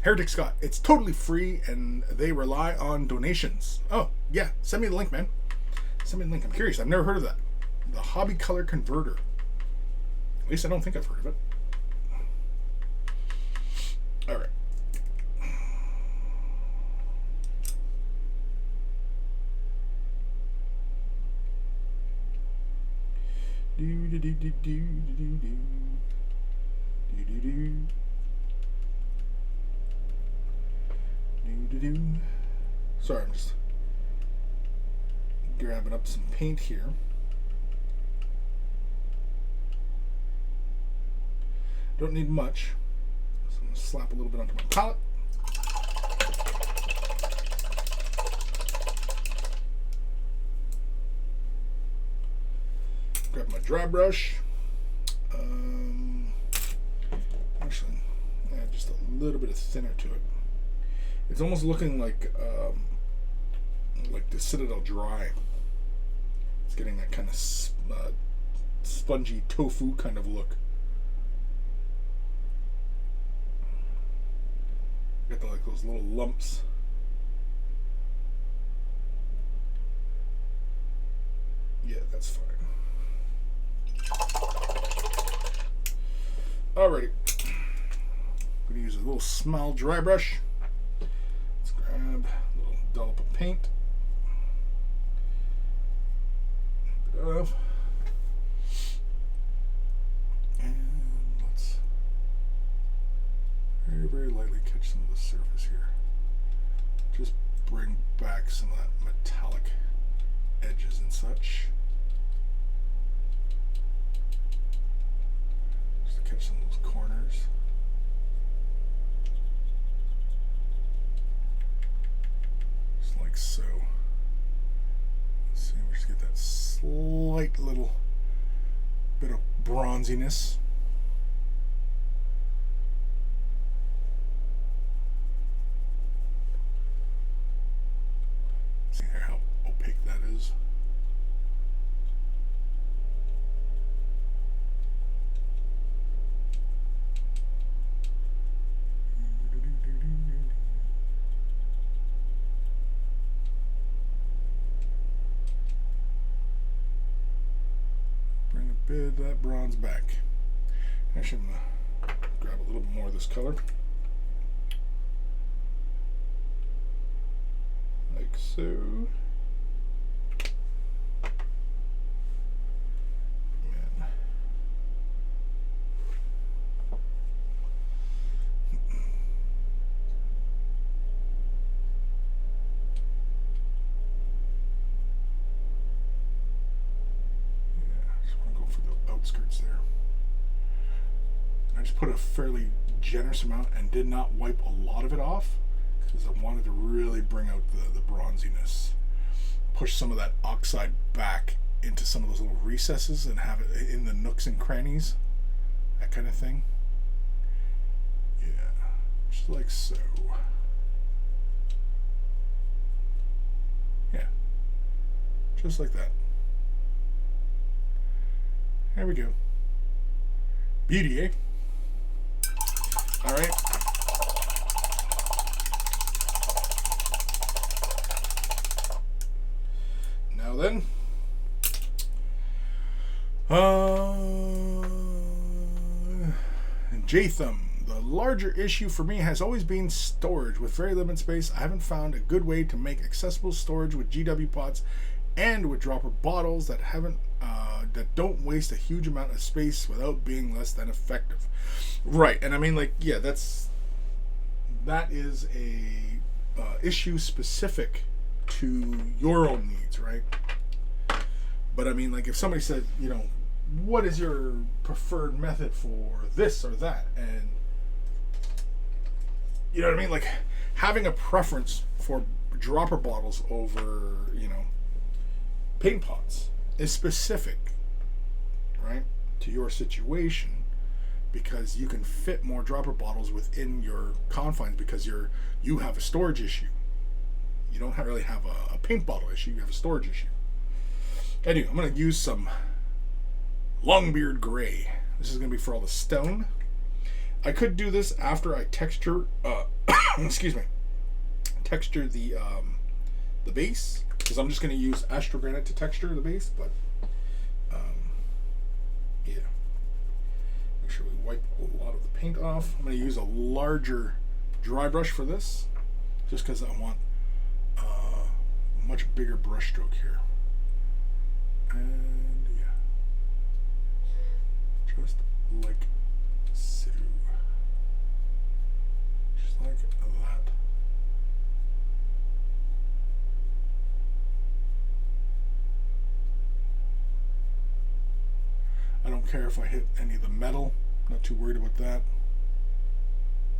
Heretic Scott, it's totally free and they rely on donations. Oh, yeah, send me the link, man. Send me the link. I'm curious. I've never heard of that. The Hobby Color Converter. At least I don't think I've heard of it. All right. Sorry, I'm just grabbing up some paint here. Don't need much, so I'm going to slap a little bit onto my palette. Grab my dry brush. Actually, add just a little bit of thinner to it. It's almost looking like the Citadel Dry. It's getting that kind of spongy tofu kind of look. Got like those little lumps. Yeah, that's fine. Alrighty. I'm going to use a little small dry brush. Let's grab a little dollop of paint. A bit of. And let's very, very lightly catch some of the surface here. Just bring back some of that metallic edges and such. Just to catch some of those corners. Just like so. Let's see, we just get that slight little bit of bronziness. See here how opaque that is. Bring a bit of that bronze back. Actually, I'm going to grab a little bit more of this color. Like so. Man. Outskirts there. I just put a fairly generous amount and did not wipe a lot of it off because I wanted to really bring out the bronziness, push some of that oxide back into some of those little recesses and have it in the nooks and crannies, that kind of thing. Yeah, just like so. Yeah, just like that. There we go. Beauty, eh? All right. Now then. Jatham. The larger issue for me has always been storage. With very limited space, I haven't found a good way to make accessible storage with GW pots and with dropper bottles that don't waste a huge amount of space without being less than effective. Right, and I mean, like, yeah, that is a issue specific to your own needs, right? But I mean, like, if somebody said, you know, what is your preferred method for this or that, and you know what I mean, like having a preference for dropper bottles over, you know, paint pots is specific, right, to your situation, because you can fit more dropper bottles within your confines because you have a storage issue. You don't really have a paint bottle issue, you have a storage issue. Anyway, I'm going to use some Longbeard Gray. This is going to be for all the stone. I could do this after I texture, excuse me, texture the base, because I'm just going to use astrogranite to texture the base, but yeah. Make sure we wipe a lot of the paint off. I'm going to use a larger dry brush for this, just because I want a much bigger brush stroke here. And yeah, just like so. Just like that. I don't care if I hit any of the metal. Not too worried about that.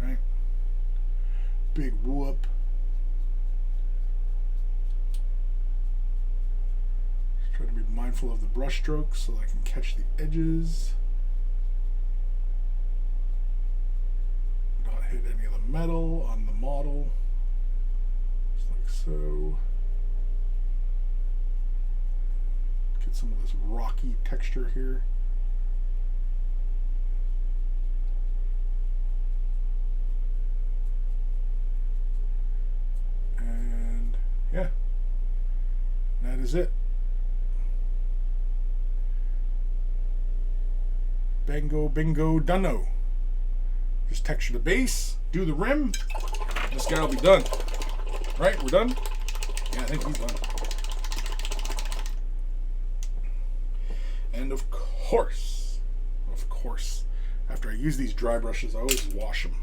Right? Big whoop. Just try to be mindful of the brush strokes so that I can catch the edges. Not hit any of the metal on the model. Just like so. Get some of this rocky texture here. And yeah, that is it. Bango, bingo, dunno. Just texture the base, do the rim. This guy will be done. Right, we're done? Yeah, I think he's done. And of course, after I use these dry brushes, I always wash them.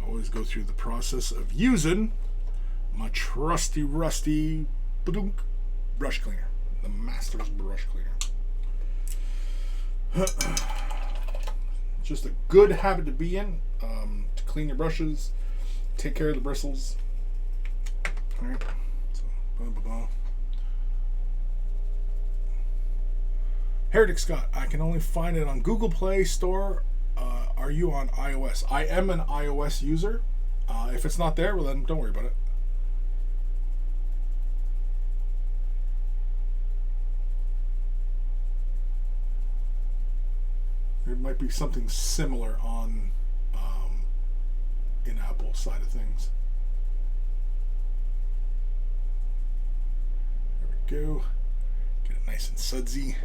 I always go through the process of using my trusty, rusty brush cleaner, the Master's brush cleaner. Just a good habit to be in, to clean your brushes, take care of the bristles. All right. So, blah, blah, blah. Heretic Scott, I can only find it on Google Play Store. Are you on iOS? I am an iOS user. If it's not there, well then don't worry about it. There might be something similar on in Apple side of things. There we go. Get it nice and sudsy.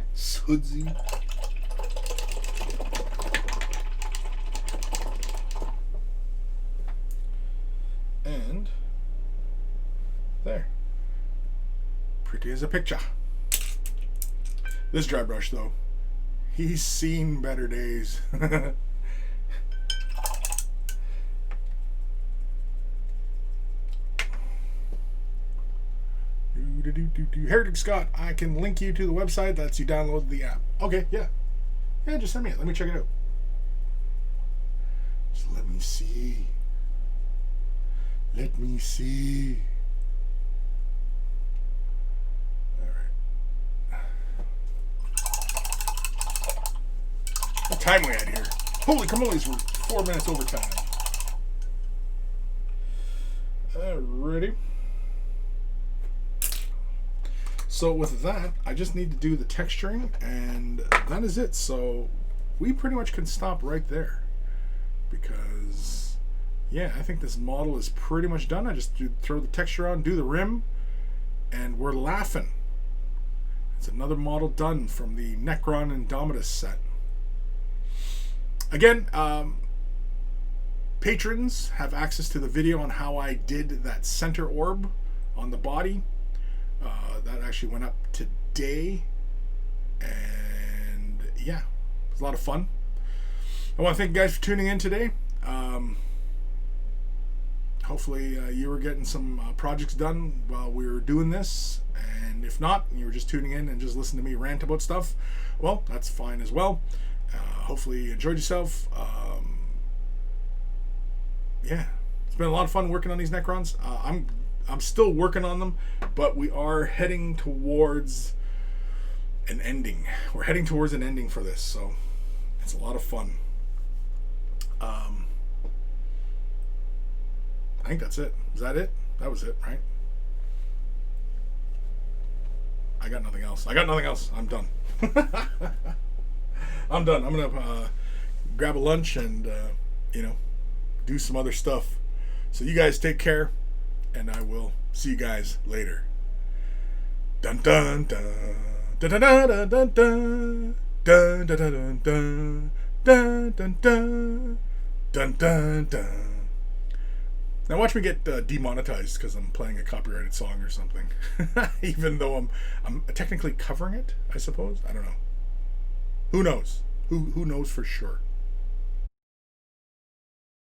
And there. Pretty as a picture. This dry brush though, he's seen better days. Heretic Scott, I can link you to the website. That's you download the app. Okay, yeah. Yeah, just send me it. Let me check it out. Just let me see. Let me see. Alright. What time we at here? Holy camolies, we're 4 minutes over time. Alrighty. So with that, I just need to do the texturing, and that is it. So we pretty much can stop right there, because yeah, I think this model is pretty much done. I just throw the texture on, do the rim, and we're laughing. It's another model done from the Necron INDOMITUS set. Again, patrons have access to the video on how I did that center orb on the body. That actually went up today, and yeah, it was a lot of fun. I want to thank you guys for tuning in today. Hopefully you were getting some projects done while we were doing this, and if not, you were just tuning in and just listening to me rant about stuff, well, that's fine as well. Hopefully you enjoyed yourself. Yeah, it's been a lot of fun working on these Necrons. I'm still working on them, but we are heading towards an ending. We're heading towards an ending for this, so it's a lot of fun. I think that's it. Is that it? That was it, right? I got nothing else. I'm done. I'm done. I'm going to grab a lunch, and do some other stuff. So you guys take care, and I will see you guys later. Dun dun dun dun dun dun dun dun dun dun dun dun dun dun dun dun dun. Now watch me get demonetized because I'm playing a copyrighted song or something. Even though I'm technically covering it, I suppose. I don't know. Who knows? Who knows for sure?